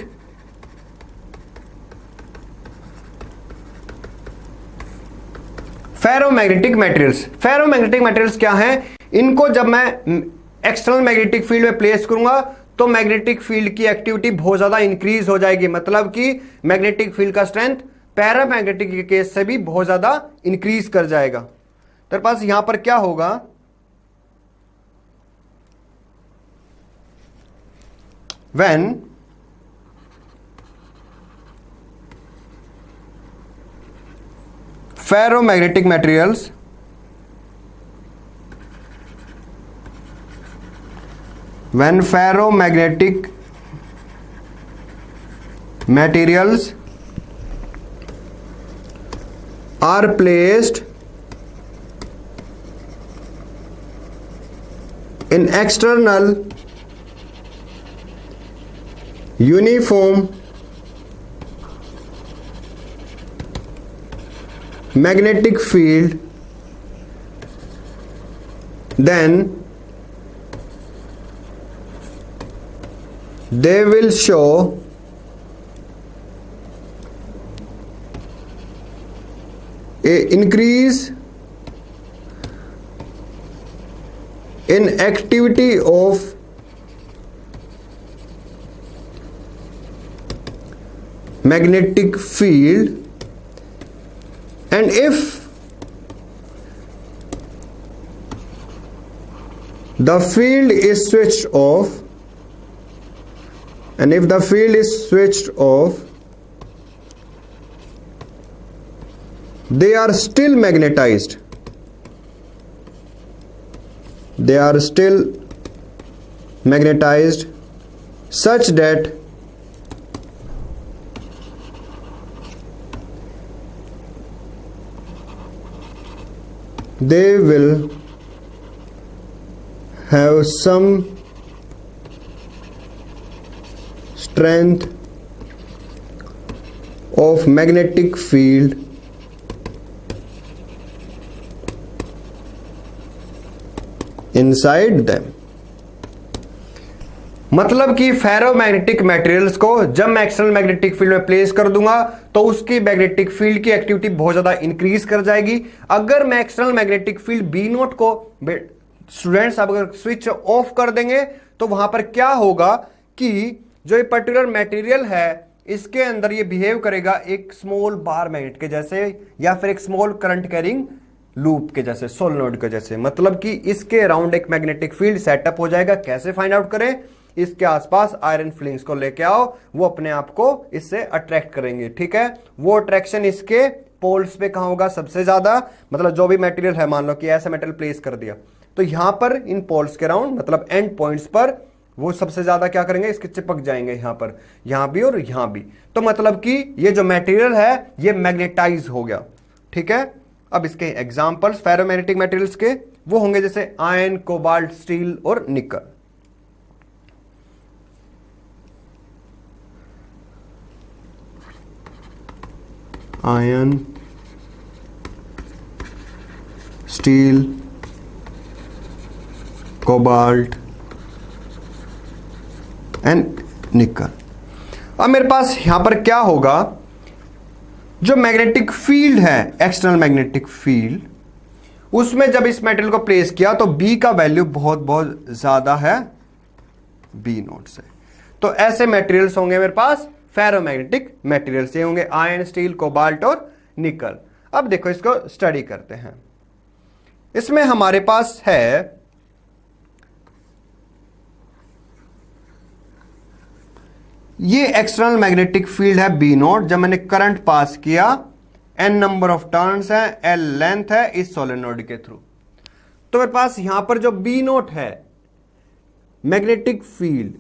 ferromagnetic materials. Ferromagnetic materials क्या हैं, इनको जब मैं एक्सटर्नल मैग्नेटिक फील्ड में प्लेस करूंगा तो मैग्नेटिक फील्ड की एक्टिविटी बहुत ज्यादा इंक्रीज हो जाएगी, मतलब कि मैग्नेटिक फील्ड का स्ट्रेंथ पैरामैग्नेटिक के केस से भी बहुत ज्यादा इंक्रीज कर जाएगा। तेरे पास यहां पर क्या होगा, when ferromagnetic materials are placed in external uniform magnetic field, then they will show a increase in activity of magnetic field, and if the field is switched off, they are still magnetized. Such that they will have some strength of magnetic field inside them. मतलब कि ferromagnetic materials को जब मैं external magnetic field में place कर दूंगा तो उसकी मैग्नेटिक फील्ड की एक्टिविटी बहुत ज्यादा इंक्रीज कर जाएगी। अगर मैं external magnetic field B not को स्टूडेंट्स अगर स्विच ऑफ कर देंगे तो वहां पर क्या होगा कि जो ये पर्टिकुलर मटेरियल है इसके अंदर ये बिहेव करेगा एक स्मॉल बार मैग्नेट के जैसे या फिर एक स्मॉल करंट कैरिंग लूप के जैसे, सोलेनोइड के जैसे। मतलब कि इसके अराउंड एक मैग्नेटिक फील्ड सेटअप हो जाएगा। कैसे फाइंड आउट करें? इसके आसपास आयरन फिलिंग्स को लेके आओ, वो अपने आप को इससे अट्रैक्ट करेंगे। ठीक है, वो अट्रैक्शन इसके पोल्स पे कहां होगा? सबसे ज्यादा। मतलब जो भी मटेरियल है, मान लो कि ऐसा मेटल प्लेस कर दिया तो यहां पर इन पोल्स के अराउंड मतलब एंड पॉइंट्स पर वो सबसे ज्यादा क्या करेंगे? इसके चिपक जाएंगे यहां पर, यहां भी और यहां भी। तो मतलब कि ये जो मटेरियल है ये मैग्नेटाइज हो गया। ठीक है, अब इसके एग्जांपल्स फेरोमैग्नेटिक मटेरियल्स के वो होंगे जैसे आयरन, कोबाल्ट, स्टील और निकल। आयरन, स्टील, कोबाल्ट एंड निकल। अब मेरे पास यहां पर क्या होगा? जो मैग्नेटिक फील्ड है, एक्सटर्नल मैग्नेटिक फील्ड, उसमें जब इस मेटल को प्लेस किया तो बी का वैल्यू बहुत बहुत ज्यादा है बी नोट से। तो ऐसे मटेरियल्स होंगे मेरे पास फेरोमैग्नेटिक मटेरियल्स, ये होंगे आयरन, स्टील, कोबाल्ट और निकल। अब देखो इसको स्टडी करते हैं। इसमें हमारे पास है ये एक्सटर्नल मैग्नेटिक फील्ड है बी नोट। जब मैंने करंट पास किया, एन नंबर ऑफ टर्न्स है, एल लेंथ है इस सोलेनोइड के थ्रू, तो मेरे पास यहां पर जो बी नोट है मैग्नेटिक फील्ड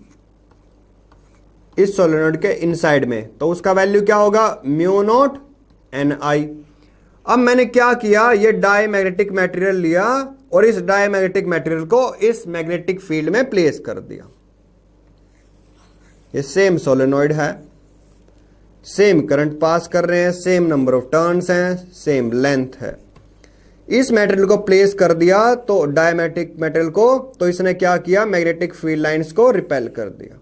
इस सोलेनोइड के इनसाइड में, तो उसका वैल्यू क्या होगा? म्यू नोट एन आई। अब मैंने क्या किया? ये डाई मैग्नेटिक मटेरियल लिया और इस डाई मैग्नेटिक मटेरियल को इस मैग्नेटिक फील्ड में प्लेस कर दिया। ये सेम सोलेनोइड है, सेम करंट पास कर रहे हैं, सेम नंबर ऑफ टर्न्स हैं, सेम लेंथ है। इस मटेरियल को प्लेस कर दिया तो डायमैग्नेटिक मटेरियल को, तो इसने क्या किया? मैग्नेटिक फील्ड लाइंस को रिपेल कर दिया।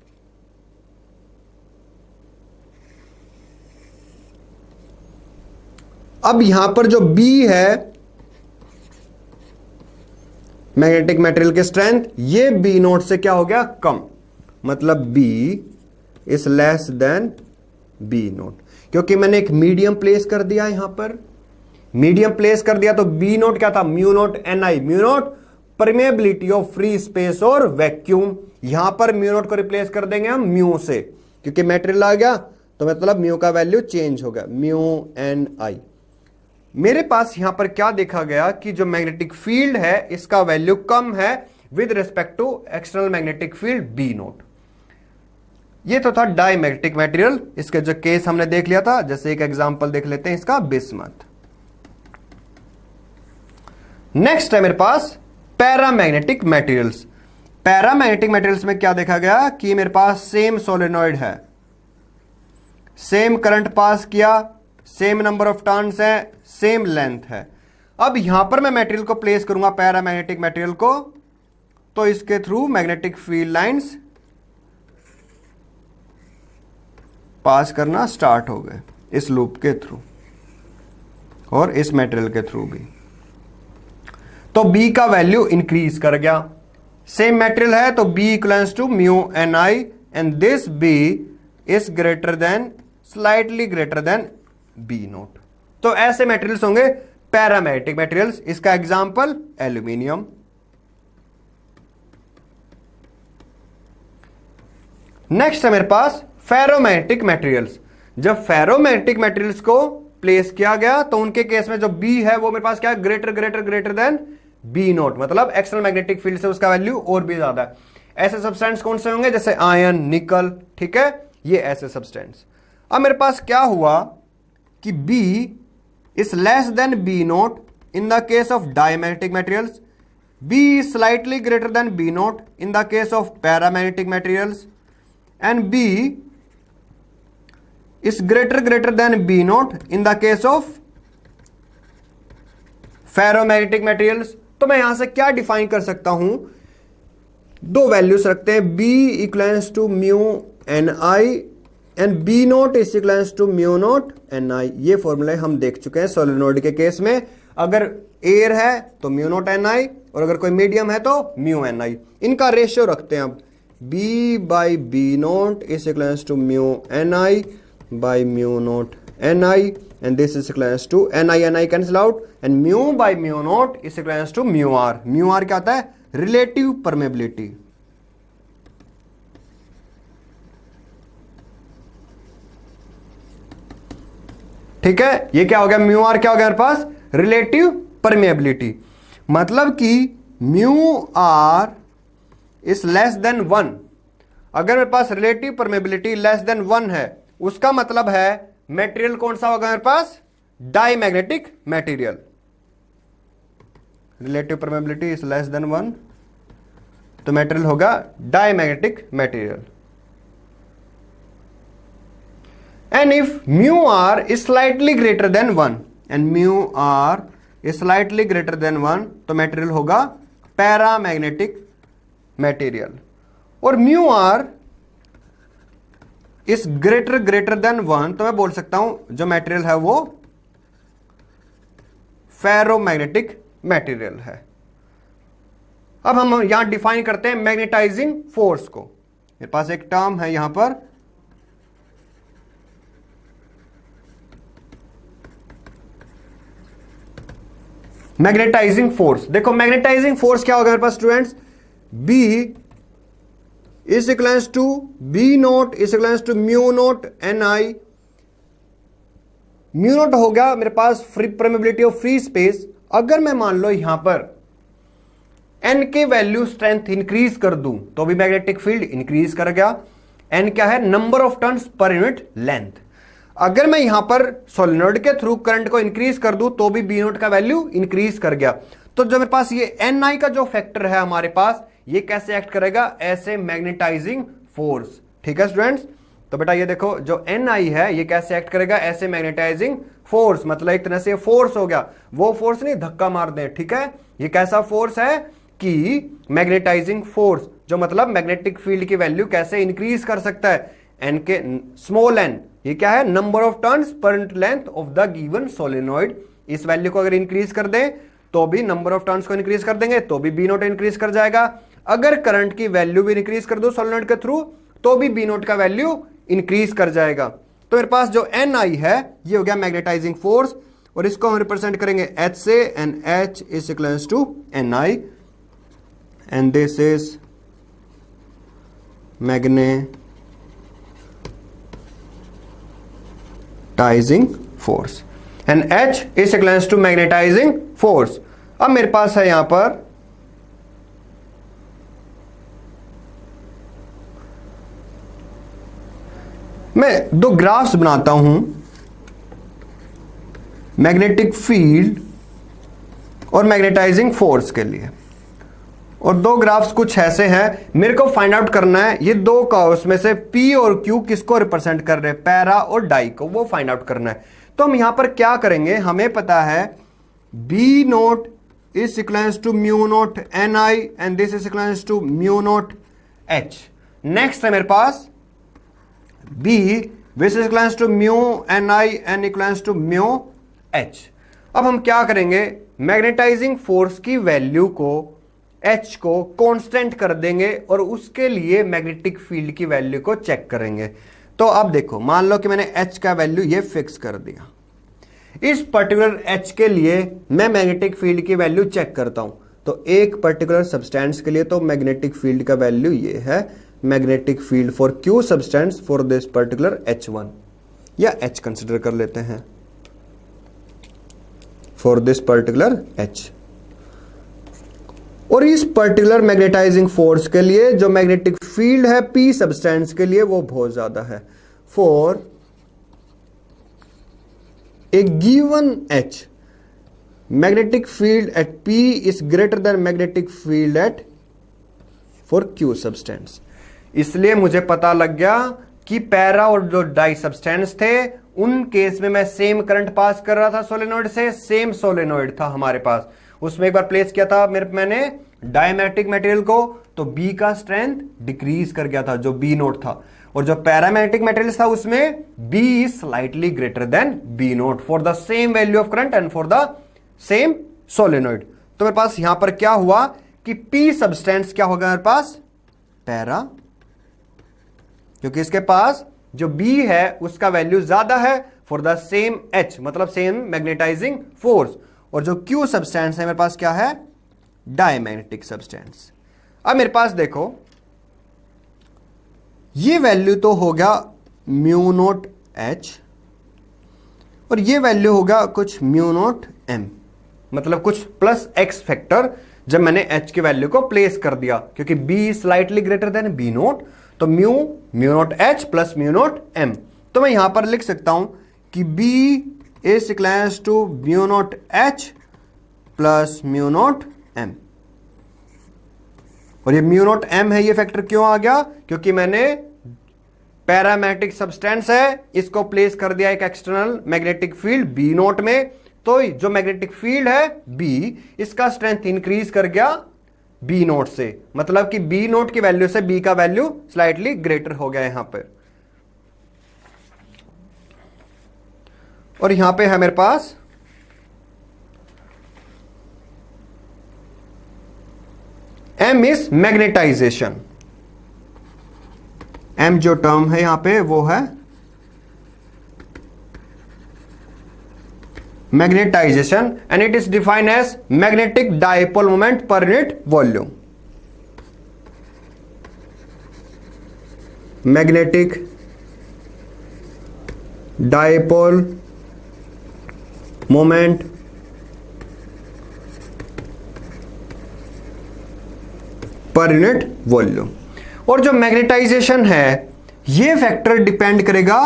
अब यहां पर जो B है मैग्नेटिक मटेरियल की स्ट्रेंथ, ये B नोट से क्या हो गया? कम। मतलब B is less then B note, क्योंकि मैंने एक मीडियम प्लेस कर दिया। यहां पर मीडियम प्लेस कर दिया तो B नोट क्या था? Mu note N I. Mu not permeability of free space और वैक्यूम। यहां पर म्यू नोट को रिप्लेस कर देंगे हम म्यू से, क्योंकि मटेरियल आ गया तो मतलब म्यू का वैल्यू चेंज हो गया, म्यू एन आई। मेरे पास यहां पर क्या देखा गया कि जो मैग्नेटिक फील्ड है इसका वैल्यू कम है with respect to external magnetic field B not. ये तो था डाई मैग्नेटिक मटेरियल। इसके जो केस हमने देख लिया था, जैसे एक एग्जांपल देख लेते हैं इसका, बिस्मथ। नेक्स्ट है मेरे पास पैरामैग्नेटिक मटेरियल्स। पैरामैग्नेटिक मटेरियल्स में क्या देखा गया कि मेरे पास सेम सोलेनॉइड है, सेम करंट पास किया, सेम नंबर ऑफ टर्न्स है, सेम लेंथ है। अब यहां पर मैं मटेरियल को प्लेस करूंगा, पैरामैग्नेटिक मटेरियल को, तो इसके through magnetic field lines pass करना स्टार्ट हो गए, इस लूप के थ्रू और इस मटेरियल के थ्रू भी। तो B का वैल्यू इंक्रीज कर गया, सेम मटेरियल है तो B equals to mu N I and this B is greater than, slightly greater than B note. तो ऐसे मटेरियल्स होंगे पैरामैग्नेटिक मटेरियल्स। इसका एग्जांपल एल्यूमिनियम। नेक्स्ट है मेरे पास फेरोमैग्नेटिक मटेरियल्स। जब फेरोमैग्नेटिक मटेरियल्स को प्लेस किया गया तो उनके केस में जो B है वो मेरे पास क्या है, greater greater greater than B note, मतलब एक्सटर्नल मैग्नेटिक फील्ड से उसका वैल्यू और भी ज्यादा है। ऐसे सब्सटेंस कौन से होंगे, जैसे आयरन, निकल, ठीक है, ये ऐसे सब्सटेंस। अब मेरे पास क्या हुआ कि B is less then B note in the case of diamagnetic materials, B is slightly greater than B naught in the case of paramagnetic materials, and B is greater than B naught in the case of ferromagnetic materials। तो मैं यहां से क्या define कर सकता हूं, दो values रखते हैं, B equals to mu N I and B note is equals to mu note N I. ये फॉर्मूला हम देख चुके हैं सोलेनोइड के केस में। अगर एयर है तो म्यू नोट एन आई और अगर कोई मीडियम है तो म्यू एन आई। इनका रेशियो रखते हैं अब, B by B note is equals to mu N I by mu note N I and this is equals to ni cancel out and mu by mu naught is equals to mu r। mu r क्या होता है, relative permeability. ठीक है, ये क्या हो गया, mu r क्या हो गया मेरे पास, रिलेटिव परमेबिलिटी। मतलब कि mu r is less than 1। अगर मेरे पास रिलेटिव परमेबिलिटी लेस देन 1 है, उसका मतलब है मेटेरियल कौन सा होगा मेरे पास, diamagnetic material. Relative permeability is less than 1 तो मेटेरियल होगा diamagnetic material. And if mu R is slightly greater than 1 and mu R is slightly greater than 1 तो मेटेरियल होगा पैरामैग्नेटिक मटेरियल। और mu R is greater than 1 तो मैं बोल सकता हूं जो मटेरियल है वो फेरोमैग्नेटिक मटेरियल है। अब हम यहां डिफाइन करते हैं मैग्नेटाइजिंग फोर्स को। मेरे पास एक टर्म है यहां पर, मैग्नेटाइजिंग फोर्स। देखो मैग्नेटाइजिंग फोर्स क्या होगा मेरे पास students, B is equals to B note is equals to mu note N I. Mu naught हो गया मेरे पास free permeability of free space. अगर मैं मान लो यहां पर N के वैल्यू स्ट्रेंथ इंक्रीज कर दूं तो भी मैग्नेटिक फील्ड इंक्रीज कर गया। N क्या है, number of turns per unit length. अगर मैं यहां पर सोलेनोइड के थ्रू करंट को इंक्रीज कर दूं तो भी B नोट का वैल्यू इंक्रीज कर गया। तो जो मेरे पास ये Ni का जो फैक्टर है हमारे पास, ये कैसे एक्ट करेगा, ऐसे मैग्नेटाइजिंग फोर्स। ठीक है स्टूडेंट्स, तो बेटा ये देखो जो Ni है ये कैसे एक्ट करेगा, ऐसे मैग्नेटाइजिंग फोर्स। मतलब एक तरह से फोर्स हो गया, वो फोर्स नहीं धक्का मार दे। ठीक है, ये कैसा फोर्स है कि मैग्नेटाइजिंग फोर्स, जो मतलब मैग्नेटिक फील्ड की वैल्यू कैसे इंक्रीज कर सकता है। एन के स्मॉल एन ये क्या है, number of turns per length of the given solenoid. इस वैल्यू को अगर इंक्रीज कर दें तो भी नंबर ऑफ टर्न्स को इंक्रीज कर देंगे तो भी B नोट इंक्रीज कर जाएगा। अगर करंट की वैल्यू भी इंक्रीज कर दो सोलेनोइड के थ्रू तो भी B नोट का वैल्यू इंक्रीज कर जाएगा। तो मेरे पास जो Ni है ये हो गया मैग्नेटाइजिंग फोर्स और इसको हम रिप्रेजेंट करेंगे H से, and H is equals to Ni and this is magnetising force and H is equals to magnetising force. अब मेरे पास है यहां पर मैं दो ग्राफ्स बनाता हूं, मैग्नेटिक फील्ड और मैग्नेटाइजिंग फोर्स के लिए। और दो ग्राफ्स कुछ ऐसे हैं, मेरे को फाइंड आउट करना है ये दो का उसमें से P और Q किसको रिप्रेजेंट कर रहे हैं, पैरा और डाई को, वो फाइंड आउट करना है। तो हम यहां पर क्या करेंगे, हमें पता है B note is equals to mu naught NI and this is equals to mu naught H। Next है मेरे पास B which is equals to mu NI and equals to mu H। अब हम क्या करेंगे, मैग्नेटाइजिंग फोर्स की value को H को कांस्टेंट कर देंगे और उसके लिए मैग्नेटिक फील्ड की वैल्यू को चेक करेंगे। तो अब देखो, मान लो कि मैंने H का वैल्यू ये फिक्स कर दिया, इस पर्टिकुलर H के लिए मैं मैग्नेटिक फील्ड की वैल्यू चेक करता हूं। तो एक पर्टिकुलर सब्सटेंस के लिए तो मैग्नेटिक फील्ड का वैल्यू ये है, magnetic field for Q substance for this particular H1 या H कंसिडर कर लेते हैं फॉर दिस पर्टिकुलर H। और इस पर्टिकुलर मैग्नेटाइजिंग फोर्स के लिए जो मैग्नेटिक फील्ड है P सब्सटेंस के लिए वो बहुत ज्यादा है। For a given H magnetic field eight P is greater then magnetic field eight for Q substance. इसलिए मुझे पता लग गया कि पैरा और जो डाई सब्सटेंस थे उन केस में मैं सेम करंट पास कर रहा था सोलेनोइड से, सेम सोलेनोइड था हमारे पास, उसमें एक बार प्लेस किया था मैंने डायमैग्नेटिक मटेरियल को, तो B का स्ट्रेंथ डिक्रीज कर गया था जो B नोट था, और जो पैरामैग्नेटिक मटेरियल था उसमें B is slightly greater than B note for the same value of current and for the same solenoid. तो मेरे पास यहां पर क्या हुआ कि P सब्सटेंस क्या होगा मेरे पास, पैरा, क्योंकि इसके पास जो B है उसका वैल्यू ज्यादा है फॉर द सेम H, मतलब सेम मैग्नेटाइजिंग फोर्स, और जो Q सब्सटेंस है मेरे पास क्या है, डायमैग्नेटिक सब्सटेंस। अब मेरे पास देखो ये वैल्यू तो हो गया म्यू नोट H और ये वैल्यू होगा कुछ म्यू नोट M, मतलब कुछ प्लस X फैक्टर जब मैंने H की वैल्यू को प्लेस कर दिया, क्योंकि B slightly greater than B note, तो mu naught H plus mu naught M। तो मैं यहां पर लिख सकता हूं कि B is equals to mu naught H plus mu naught M। और ये म्यू नोट M है, ये फैक्टर क्यों आ गया, क्योंकि मैंने पैरामैग्नेटिक सब्सटेंस है इसको प्लेस कर दिया एक external magnetic field B naught में, तो जो मैग्नेटिक फील्ड है B इसका स्ट्रेंथ इंक्रीज कर गया B नोट से, मतलब कि B नोट की वैल्यू से B का वैल्यू स्लाइटली ग्रेटर हो गया यहां पर। और यहां पे है मेरे पास M इज मैग्नेटाइजेशन, M जो टर्म है यहां पे वो है magnetisation and it is defined as magnetic dipole moment per unit volume. Magnetic dipole moment per unit volume. और जो मैग्नेटाइजेशन है ये फैक्टर डिपेंड करेगा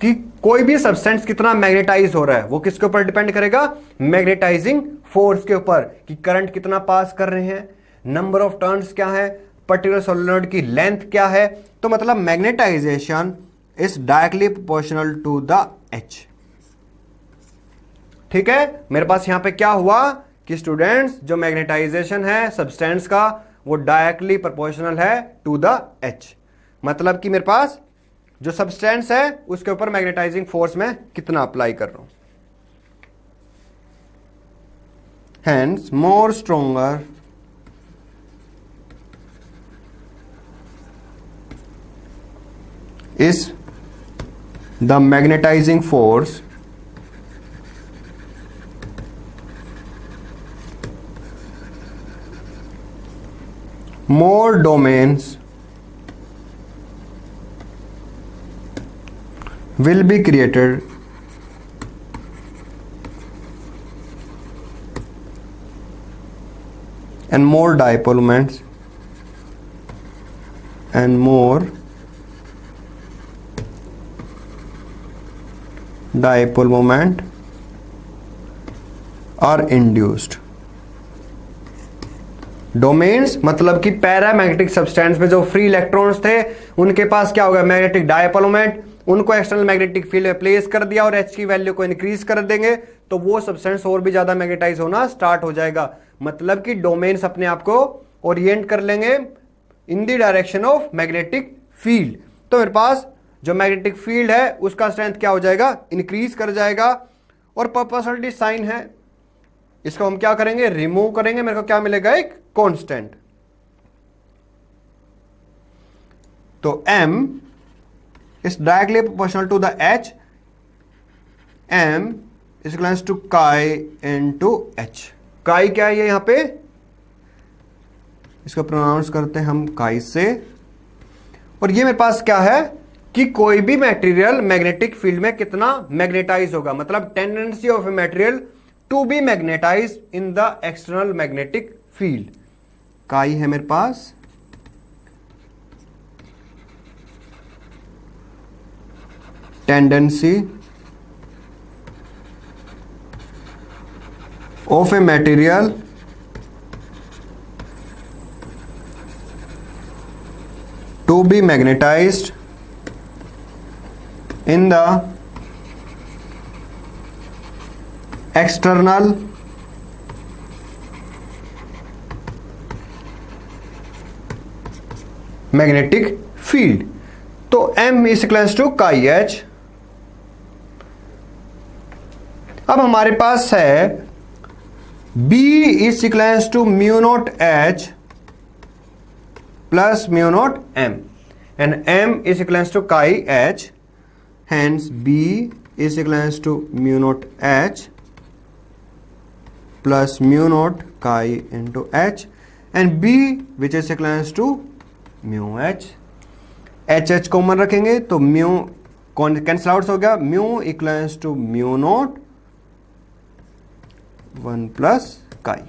कि कोई भी सब्सटेंस कितना मैग्नेटाइज हो रहा है, वो किसके ऊपर डिपेंड करेगा, मैग्नेटाइजिंग फोर्स के ऊपर, कि करंट कितना पास कर रहे हैं, नंबर ऑफ टर्न्स क्या है, पर्टिकुलर सोलेनोइड की लेंथ क्या है। तो मतलब magnetisation is directly proportional to the H। ठीक है, मेरे पास यहां पे क्या हुआ कि स्टूडेंट्स जो मैग्नेटाइजेशन है सब्सटेंस का वो डायरेक्टली प्रोपोर्शनल है टू द H, मतलब कि मेरे पास जो सब्सटेंस है उसके ऊपर मैग्नेटाइजिंग फोर्स में कितना अप्लाई कर रहा हूं। Hence more stronger is the magnetising force more domains will be created and more dipole moments and more dipole moment are induced। Domains मतलब कि पैरामैग्नेटिक सब्सटेंस में जो फ्री इलेक्ट्रॉन्स थे उनके पास क्या होगा, मैग्नेटिक डायपोल मोमेंट, उनको एक्सटर्नल मैग्नेटिक फील्ड में प्लेस कर दिया और एच की वैल्यू को इंक्रीज कर देंगे तो वो सब्सटेंस और भी ज्यादा मैग्नेटाइज होना स्टार्ट हो जाएगा। मतलब कि डोमेन्स अपने आप को ओरिएंट कर लेंगे in the direction of magnetic field. तो मेरे पास जो मैग्नेटिक फील्ड है उसका स्ट्रेंथ क्या हो जाएगा, इंक्रीज कर जाएगा। और प्रोपोर्शनलिटी साइन है, इसको हम क्या करेंगे, रिमूव करेंगे, मेरे को क्या मिलेगा, एक कांस्टेंट। तो m is directly proportional to the h, m is equals to chi into h। chi क्या है यहां पे, इसको प्रोनाउंस करते हैं हम काई से। और ये मेरे पास क्या है कि कोई भी मटेरियल मैग्नेटिक फील्ड में कितना मैग्नेटाइज होगा, मतलब tendency of a material to be magnetize in the external magnetic field. Chi है मेरे पास, tendency of a material to be magnetized in the external magnetic field। तो m is equals to chi h। अब हमारे पास है b is equals to mu naught h plus mu naught m and m is equals to chi h, hence b is equals to mu naught h plus mu naught chi into h and b which is equals to mu h। h common रखेंगे तो mu cancel out हो गया, mu equals to mu naught 1 plus chi,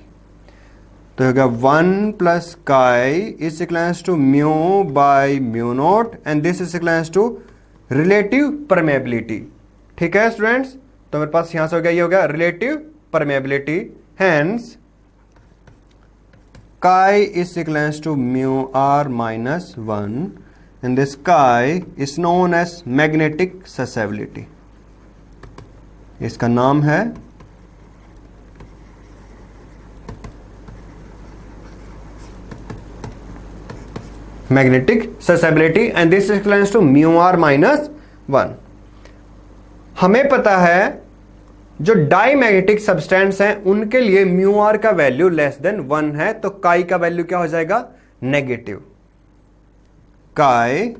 तो होगा 1 plus chi is equals to mu by mu naught and this is equals to relative permeability. ठीक है students, तो मेरे पास यहां से हो गया, ये हो गया relative permeability, hence chi is equals to mu r minus 1 and this chi is known as magnetic susceptibility. इसका नाम है magnetic susceptibility and this is equals to mu r minus 1। हमें पता है जो डाई मैग्नेटिक सब्सटेंस हैं उनके लिए म्यू आर का वैल्यू लेस देन 1 है, तो काई का वैल्यू क्या हो जाएगा, negative. Chi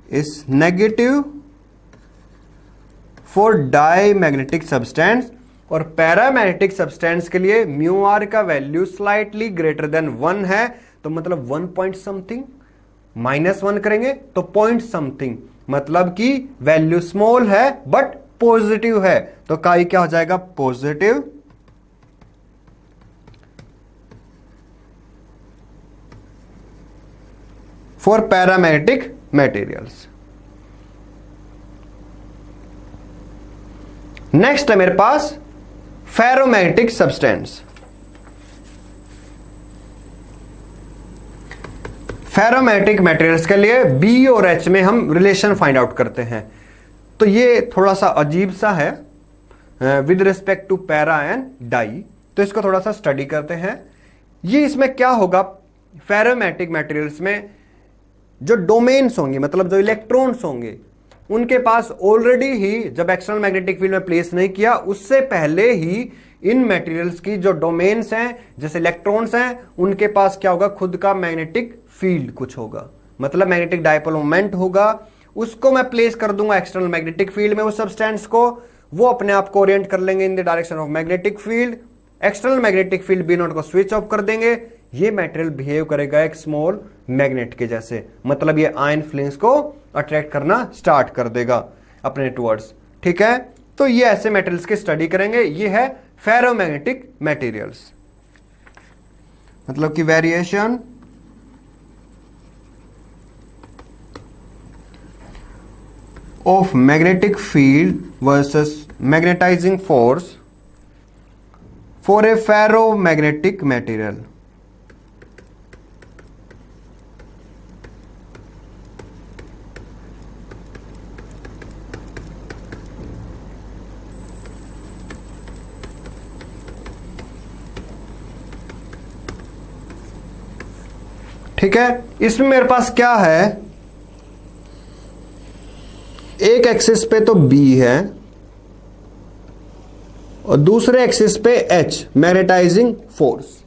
is negative for diamagnetic substance और पैरामैग्नेटिक सब्सटेंस के लिए म्यू आर का वैल्यू स्लाइटली ग्रेटर देन 1 है, तो मतलब 1 पॉइंट समथिंग, -1 करेंगे तो पॉइंट समथिंग, मतलब कि वैल्यू स्मॉल है बट पॉजिटिव है, तो काई क्या हो जाएगा, positive. For paramagnetic materials. Next है मेरे पास फेरोमैग्नेटिक सब्सटेंस। फेरोमैग्नेटिक मटेरियल्स के लिए बी और एच में हम रिलेशन फाइंड आउट करते हैं, तो ये थोड़ा सा अजीब सा है with respect to para and dia, तो इसको थोड़ा सा स्टडी करते हैं। ये इसमें क्या होगा, फेरोमैग्नेटिक मटेरियल्स में जो डोमेन्स होंगे, मतलब जो इलेक्ट्रॉन्स होंगे, उनके पास ऑलरेडी ही जब एक्सटर्नल मैग्नेटिक फील्ड में प्लेस नहीं किया उससे पहले ही इन मटेरियल्स की जो डोमेन्स हैं जैसे इलेक्ट्रॉन्स हैं उनके पास क्या होगा, खुद का मैग्नेटिक फील्ड कुछ होगा, मतलब मैग्नेटिक डायपोल मोमेंट होगा, उसको मैं प्लेस कर दूंगा एक्सटर्नल मैग्नेटिक फील्ड में उस सब्सटेंस को, वो अपने आप को ओरिएंट कर लेंगे in the direction of magnetic field, external magnetic field B naught को स्विच ऑफ कर देंगे, ये मटेरियल बिहेव करेगा एक स्मॉल मैग्नेट के जैसे, मतलब ये आयन फ्लिंग्स को अट्रैक्ट करना स्टार्ट कर देगा अपने टुवर्ड्स। ठीक है, तो ये ऐसे मटेरियल्स की स्टडी करेंगे, ये है फेरोमैग्नेटिक मटेरियल्स, मतलब कि variation of magnetic field versus magnetizing force for a ferromagnetic material। ठीक है, इसमें मेरे पास क्या है, एक एक्सिस पे तो B है और दूसरे एक्सिस पे H मैग्नेटाइजिंग फोर्स।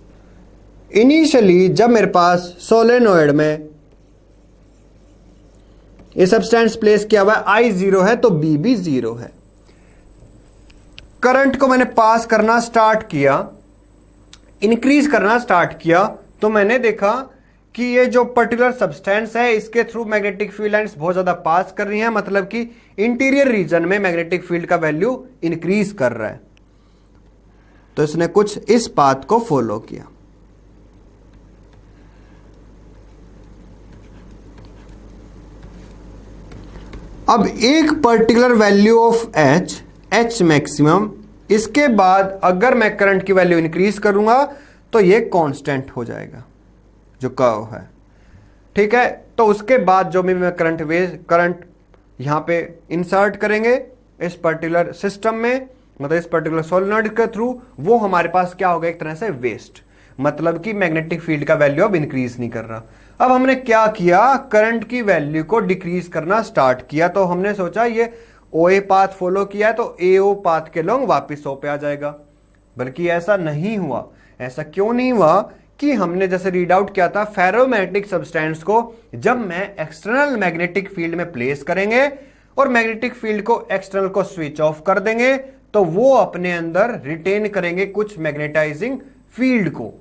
इनिशियली जब मेरे पास सोलेनोइड में ये सब्सटेंस प्लेस किया हुआ है, I 0 है तो B भी 0 है। करंट को मैंने पास करना स्टार्ट किया, इंक्रीज करना स्टार्ट किया, तो मैंने देखा कि ये जो पर्टिकुलर सब्सटेंस है इसके थ्रू मैग्नेटिक फील्ड लाइंस बहुत ज्यादा पास कर रही हैं, मतलब कि इंटीरियर रीजन में मैग्नेटिक फील्ड का वैल्यू इंक्रीज कर रहा है। तो इसने कुछ इस पाथ को फॉलो किया। अब एक particular value of H maximum, इसके बाद अगर मैं करंट की वैल्यू इंक्रीज करूंगा तो ये कांस्टेंट हो जाएगा जो कर्व है। ठीक है, तो उसके बाद जो भी मैं करंट यहां पे इंसर्ट करेंगे इस पर्टिकुलर सिस्टम में, मतलब इस पर्टिकुलर सोलेनोइड के थ्रू, वो हमारे पास क्या होगा, एक तरह से वेस्ट, मतलब कि मैग्नेटिक फील्ड का वैल्यू अब इंक्रीज नहीं कर रहा। अब हमने क्या किया, करंट की वैल्यू को डिक्रीज करना स्टार्ट किया। तो हमने सोचा ये OA पाथ फॉलो किया है तो AO पाथ के लॉन्ग वापिस O पे आ जाएगा, बल्कि ऐसा नहीं हुआ। ऐसा क्यों नहीं हुआ कि हमने जैसे रीड आउट किया था, फेरोमैग्नेटिक सब्सटेंस को जब मैं एक्सटर्नल मैग्नेटिक फील्ड में प्लेस करेंगे और मैग्नेटिक फील्ड को एक्सटर्नल को स्विच ऑफ कर देंगे तो वो अपने अंदर रिटेन करेंगे कुछ मैग्नेटाइजिंग फील्ड को।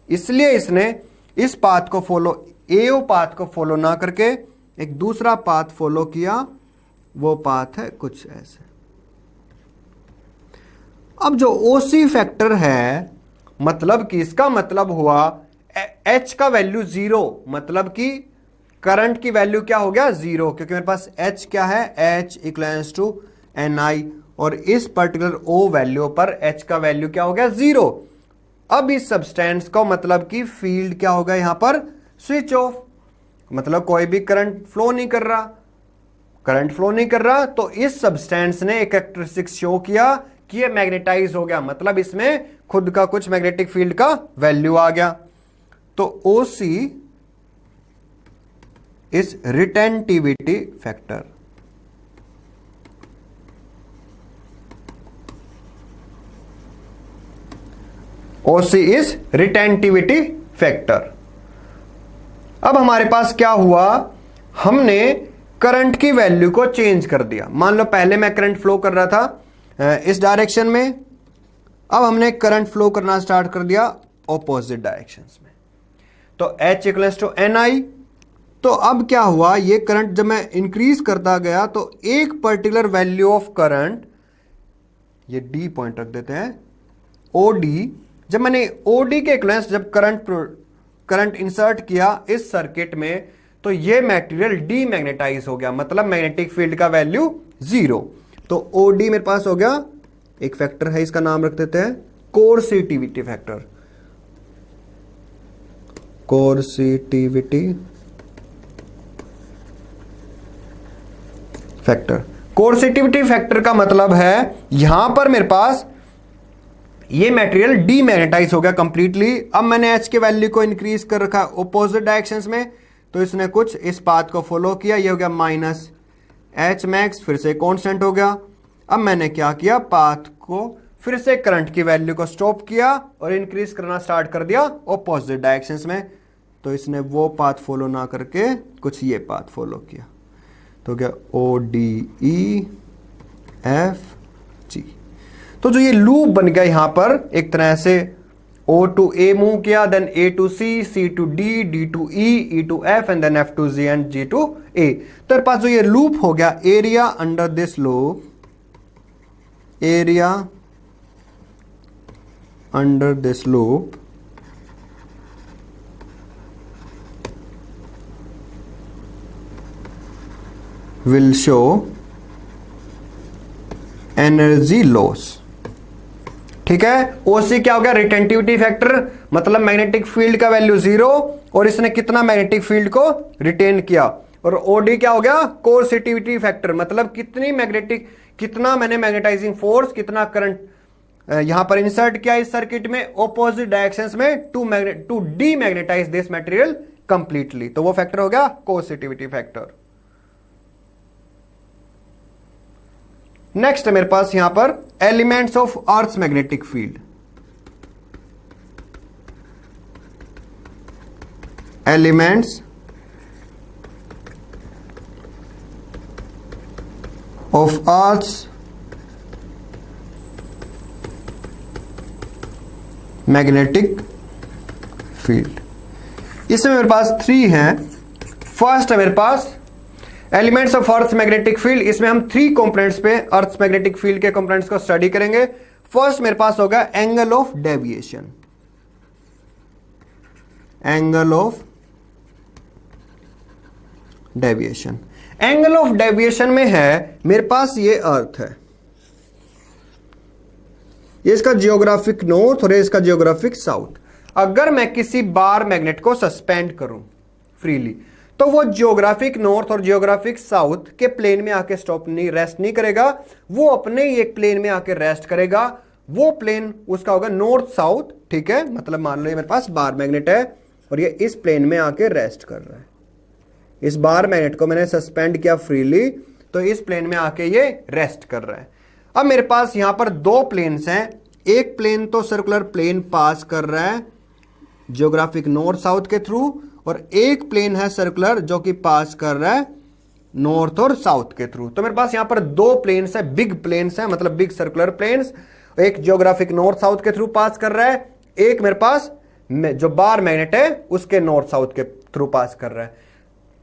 इसलिए इसने इस पाथ को फॉलो, AO पाथ को फॉलो ना करके एक दूसरा पाथ फॉलो किया, वो पाथ है कुछ ऐसे। अब जो OC फैक्टर है, मतलब कि इसका मतलब हुआ H का वैल्यू 0, मतलब कि करंट की वैल्यू क्या हो गया 0, क्योंकि मेरे पास H क्या है, H इक्वल्स टू Ni, और इस पर्टिकुलर O वैल्यू पर H का वैल्यू क्या हो गया 0। अब इस सब्सटेंस को मतलब कि फील्ड क्या होगा यहां पर स्विच ऑफ, मतलब कोई भी करंट फ्लो नहीं कर रहा, तो इस सब्सटेंस ने एक कैरेक्टरिस्टिक शो किया कि ये मैग्नेटाइज हो गया, मतलब इसमें खुद का कुछ मैग्नेटिक फील्ड का वैल्यू आ गया। तो OC is retentivity factor. OC is retentivity factor. अब हमारे पास क्या हुआ, हमने करंट की वैल्यू को चेंज कर दिया। मान लो पहले मैं करंट फ्लो कर रहा था इस डायरेक्शन में, अब हमने करंट फ्लो करना स्टार्ट कर दिया ऑपोजिट डायरेक्शंस में, तो H इक्वल्स टू Ni। तो अब क्या हुआ, ये करंट जब मैं इंक्रीज करता गया तो एक पर्टिकुलर वैल्यू ऑफ करंट, ये D पॉइंट रख देते हैं, OD, जब मैंने OD के इक्वलेंस जब करंट इंसर्ट किया इस सर्किट में, तो ये मटेरियल डीमैग्नेटाइज हो गया, मतलब मैग्नेटिक फील्ड का वैल्यू 0। तो OD मेरे पास हो गया, एक फैक्टर है, इसका नाम रख देते हैं कोर्सिटिविटी फैक्टर। कोर्सिटिविटी फैक्टर का मतलब है यहां पर मेरे पास ये मटेरियल डीमैग्नेटाइज हो गया कंप्लीटली। अब मैंने H के वैल्यू को इंक्रीज कर रखा ऑपोजिट डायरेक्शंस में, तो इसने कुछ इस पाथ को फॉलो किया, ये हो गया माइनस H मैक्स, फिर से कांस्टेंट हो गया। अब मैंने क्या किया, पाथ को फिर से करंट की वैल्यू को स्टॉप किया और इंक्रीज करना स्टार्ट कर दिया ऑपोजिट डायरेक्शंस में, तो इसने वो पाथ फॉलो ना करके कुछ ये पाथ फॉलो किया, तो क्या ODEFG। तो जो ये लूप बन गया यहां पर, एक तरह से O to A मूव किया, then A to C, C to D, D to E, E to F and then F to G and G to A। तो मेरे पास जो ये लूप हो गया, area under this loop, area under this loop will show energy loss. ठीक है, OC क्या हो गया, रिटेंटिविटी फैक्टर, मतलब मैग्नेटिक फील्ड का वैल्यू 0 और इसने कितना मैग्नेटिक फील्ड को रिटेन किया। और OD क्या हो गया, कोर्सिटिविटी फैक्टर, मतलब कितना मैंने मैग्नेटाइजिंग फोर्स, कितना करंट यहां पर इंसर्ट किया इस सर्किट में ऑपोजिट डायरेक्शंस में to demagnetise this material completely, तो वो फैक्टर हो गया कोएसिटिविटी फैक्टर। नेक्स्ट है मेरे पास यहां पर elements of earth magnetic field. Elements of earth magnetic field. इसमें मेरे पास 3 हैं। फर्स्ट है मेरे पास elements of earth magnetic field. इसमें हम 3 कंपोनेंट्स पे अर्थ मैग्नेटिक फील्ड के कंपोनेंट्स को स्टडी करेंगे। फर्स्ट मेरे पास होगा angle of deviation. Angle of deviation, angle of deviation में है मेरे पास ये अर्थ है, ये इसका जियोग्राफिक नॉर्थ और ये इसका जियोग्राफिक साउथ। अगर मैं किसी बार मैग्नेट को सस्पेंड करूं फ्रीली, तो वो जियोग्राफिक नॉर्थ और जियोग्राफिक साउथ के प्लेन में आके रेस्ट नहीं करेगा, वो अपने ही एक प्लेन में आके रेस्ट करेगा। वो प्लेन उसका होगा नॉर्थ साउथ, ठीक है। मतलब मान लो ये मेरे पास बार मैग्नेट है और ये इस प्लेन में आके रेस्ट कर रहा है। इस बार मैग्नेट को मैंने सस्पेंड किया फ्रीली, तो इस प्लेन में आके ये रेस्ट कर रहा है। अब मेरे पास यहां पर 2 प्लेन्स हैं। एक प्लेन तो सर्कुलर प्लेन पास कर रहा है जियोग्राफिक नॉर्थ साउथ के थ्रू, और एक प्लेन है सर्कुलर जो कि पास कर रहा है नॉर्थ और साउथ के थ्रू। तो मेरे पास यहां पर 2 प्लेन्स है, बिग प्लेन्स है, मतलब बिग सर्कुलर प्लेन्स। एक जियोग्राफिक नॉर्थ साउथ के थ्रू पास कर रहा है, एक मेरे पास जो बार मैग्नेट है उसके नॉर्थ साउथ के थ्रू पास कर रहा है।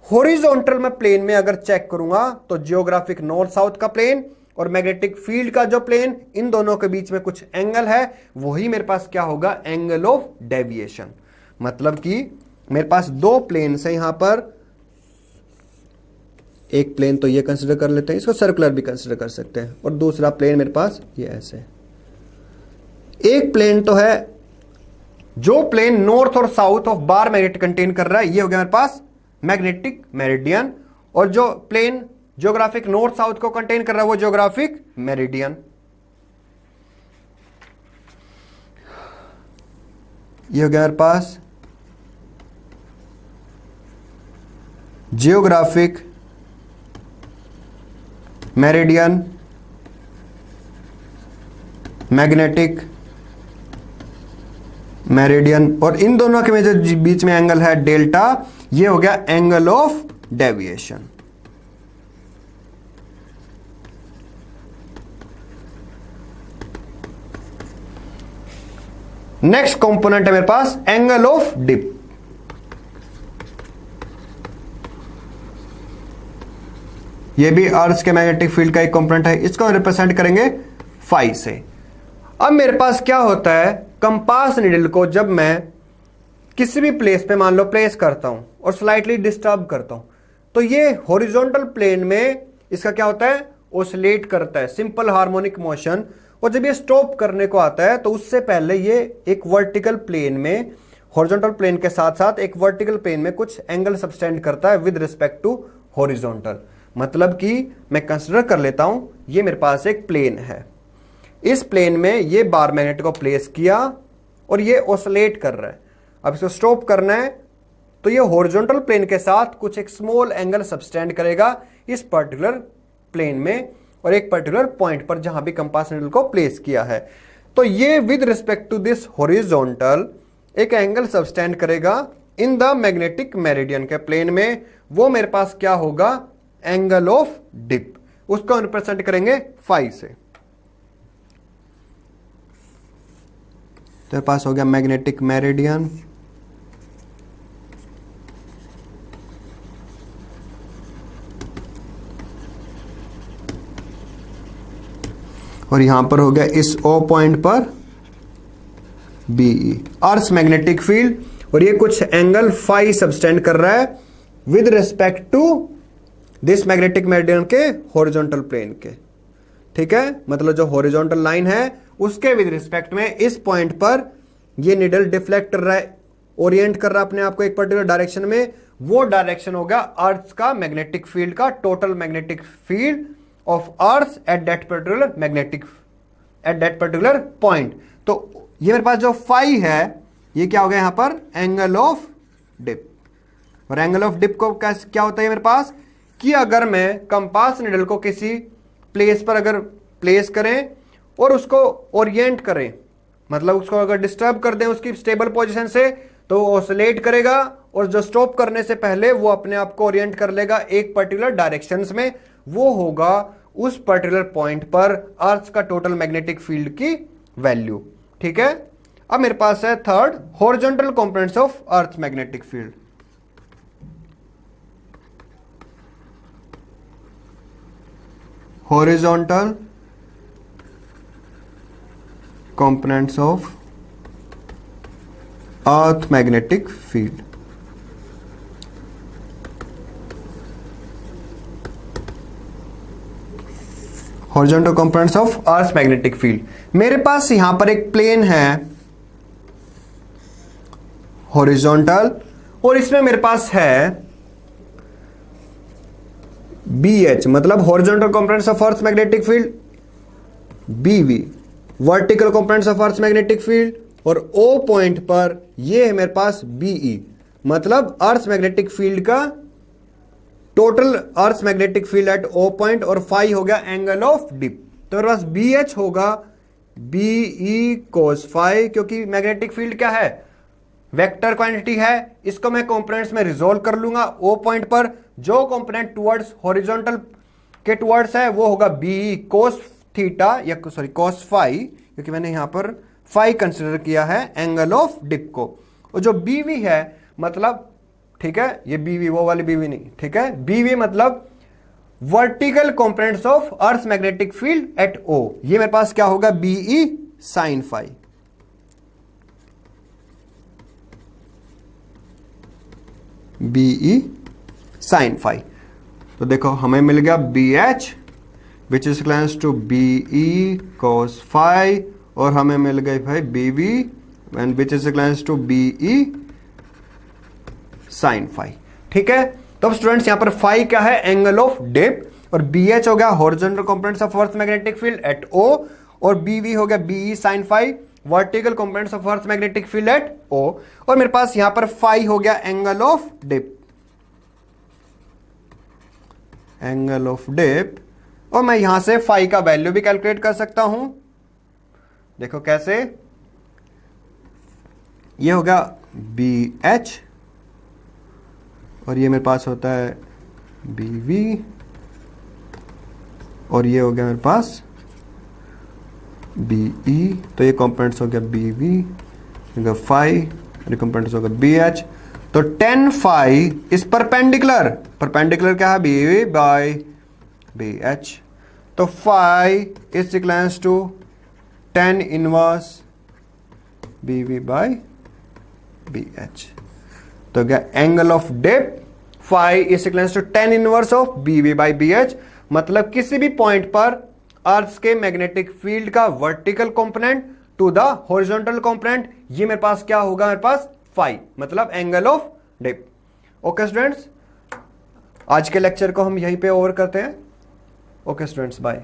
हॉरिजॉन्टल में प्लेन में अगर चेक करूंगा तो जियोग्राफिक नॉर्थ साउथ का प्लेन और मैग्नेटिक फील्ड का जो प्लेन, इन दोनों के बीच में कुछ एंगल है, वही मेरे पास क्या होगा, एंगल ऑफ डेविएशन। मतलब कि मेरे पास 2 प्लेन्स है यहां पर। एक प्लेन तो ये कंसीडर कर लेते हैं, इसको सर्कुलर भी कंसीडर कर सकते हैं, और दूसरा प्लेन मेरे पास ये ऐसे। एक प्लेन तो है जो प्लेन नॉर्थ और south of bar magnet contain कर रहा है, ये हो गया मेरे पास मैग्नेटिक मेरिडियन, और जो प्लेन ज्योग्राफिक नॉर्थ साउथ को कंटेन कर रहा है वो ज्योग्राफिक मेरिडियन। ये हो गया मेरे पास जियोग्राफिक मेरिडियन, मैग्नेटिक मेरिडियन, और इन दोनों के में जो बीच में एंगल है डेल्टा, ये हो गया angle of deviation. Next component है मेरे पास एंगल ऑफ डिप। ये भी अर्थ के मैग्नेटिक फील्ड का एक कंपोनेंट है, इसको रिप्रेजेंट करेंगे फाई से। अब मेरे पास क्या होता है, कंपास निडल को जब मैं किसी भी प्लेस पे मान लो प्लेस करता हूं और स्लाइटली डिस्टर्ब करता हूं, तो ये हॉरिजॉन्टल प्लेन में इसका क्या होता है, ओसिलेट करता है, सिंपल हार्मोनिक मोशन। और जब ये स्टॉप करने को आता है तो उससे पहले ये एक वर्टिकल प्लेन में, हॉरिजॉन्टल प्लेन के साथ साथ एक वर्टिकल प्लेन में कुछ एंगल सबटेंड करता है विद रिस्पेक्ट टू हॉरिजॉन्टल। मतलब कि मैं कंसीडर कर लेता हूं ये मेरे पास एक प्लेन है, इस प्लेन में ये बार मैग्नेट को प्लेस किया और ये ओसिलेट कर रहा है। अब इसको स्टॉप करना है तो ये हॉरिजॉन्टल प्लेन के साथ कुछ एक स्मॉल एंगल सबटेंड करेगा इस पर्टिकुलर प्लेन में और एक पर्टिकुलर पॉइंट पर जहां भी कंपास निडल को प्लेस किया है। तो ये with respect to this horizontal एक एंगल सबटेंड करेगा इन द मैग्नेटिक मेरिडियन के प्लेन में, वो मेरे पास क्या होगा, एंगल ऑफ डिप। उसको रिप्रेजेंट करेंगे फाई से। तो पास हो गया मैग्नेटिक मेरिडियन, और यहां पर हो गया इस ओ पॉइंट पर बीई, अर्थ मैग्नेटिक फील्ड, और ये कुछ एंगल फाई सबटेंड कर रहा है with respect to this magnetic meridian के हॉरिजॉन्टल प्लेन के। ठीक है, मतलब जो हॉरिजॉन्टल लाइन है उसके विद रिस्पेक्ट में इस पॉइंट पर ये निडल डिफ्लेक्ट कर रहा है, ओरिएंट कर रहा है अपने आप को एक पर्टिकुलर डायरेक्शन में। वो डायरेक्शन होगा अर्थ का मैग्नेटिक फील्ड का, total magnetic field of earth at that particular point. तो ये मेरे पास जो फाई है ये क्या हो गया यहां पर, एंगल ऑफ डिप। और एंगल ऑफ डिप को क्या होता है मेरे पास कि अगर मैं कंपास निडल को किसी प्लेस पर अगर प्लेस करें और उसको ओरिएंट करें, मतलब उसको अगर डिस्टर्ब कर दें उसकी स्टेबल पोजीशन से, तो वो ऑसिलेट करेगा और जो स्टॉप करने से पहले वो अपने आप को ओरिएंट कर लेगा एक पर्टिकुलर डायरेक्शंस में, वो होगा उस पर्टिकुलर पॉइंट पर अर्थ का टोटल मैग्नेटिक फील्ड की वैल्यू। ठीक है, अब मेरे पास है third, horizontal components of earth magnetic field. Horizontal components of earth magnetic field. Horizontal components of earth magnetic field. मेरे पास यहां पर एक प्लेन है हॉरिजॉन्टल, और इसमें मेरे पास है BH, मतलब horizontal components of earth magnetic field, BV vertical components of earth magnetic field, और O पॉइंट पर ये है मेरे पास BE, मतलब अर्थ मैग्नेटिक फील्ड का total earth magnetic field at O point, और फाई हो गया एंगल ऑफ डिप। तो मेरे पास BH होगा BE cos फाई, क्योंकि मैग्नेटिक फील्ड क्या है, वेक्टर क्वांटिटी है, इसको मैं कंपोनेंट्स में रिजोल्व कर लूंगा। O पॉइंट पर जो कंपोनेंट टुवर्ड्स हॉरिजॉन्टल के टुवर्ड्स है वो होगा BE cos थीटा, या सॉरी cos फाई, क्योंकि मैंने यहां पर फाई कंसिडर किया है एंगल ऑफ डिप को। और जो BV है मतलब, ठीक है, ये BV वो वाली BV नहीं, ठीक है, BV मतलब vertical components of earth magnetic field at O, ये मेरे पास क्या होगा BE sin phi. BE sin phi. तो देखो हमें मिल गया BH which is equals to BE cos phi, और हमें मिल गई भाई BV and which is equals to BE sin phi. ठीक है, तो अब स्टूडेंट्स यहां पर फाई क्या है, एंगल ऑफ डिप, और BH हो गया horizontal components of earth magnetic field at O, और BV हो गया BE sin phi vertical components of earth magnetic field at O, और मेरे पास यहां पर फाई हो गया angle of dip, angle of dip, और मैं यहां से फाई का वैल्यू भी कैलकुलेट कर सकता हूं। देखो कैसे, ये हो गया BH, और ये मेरे पास होता है BV, और ये हो गया मेरे पास BE, तो ये कंपोनेंट्स हो गया BV, फाई, ये कंपोनेंट्स हो गया BH। तो 10 फाई इज परपेंडिकुलर, परपेंडिकुलर क्या है BV बाय BH, तो phi is equals to 10 inverse BV by BH। तो क्या angle of dip phi is equals to 10 inverse of BV by BH, मतलब किसी भी पॉइंट पर अर्थ के मैग्नेटिक फील्ड का vertical component to the horizontal component, ये मेरे पास क्या होगा, मेरे पास फाई, मतलब angle of dip. Okay students, आज के लेक्चर को हम यहीं पे ओवर करते हैं। Okay students, bye.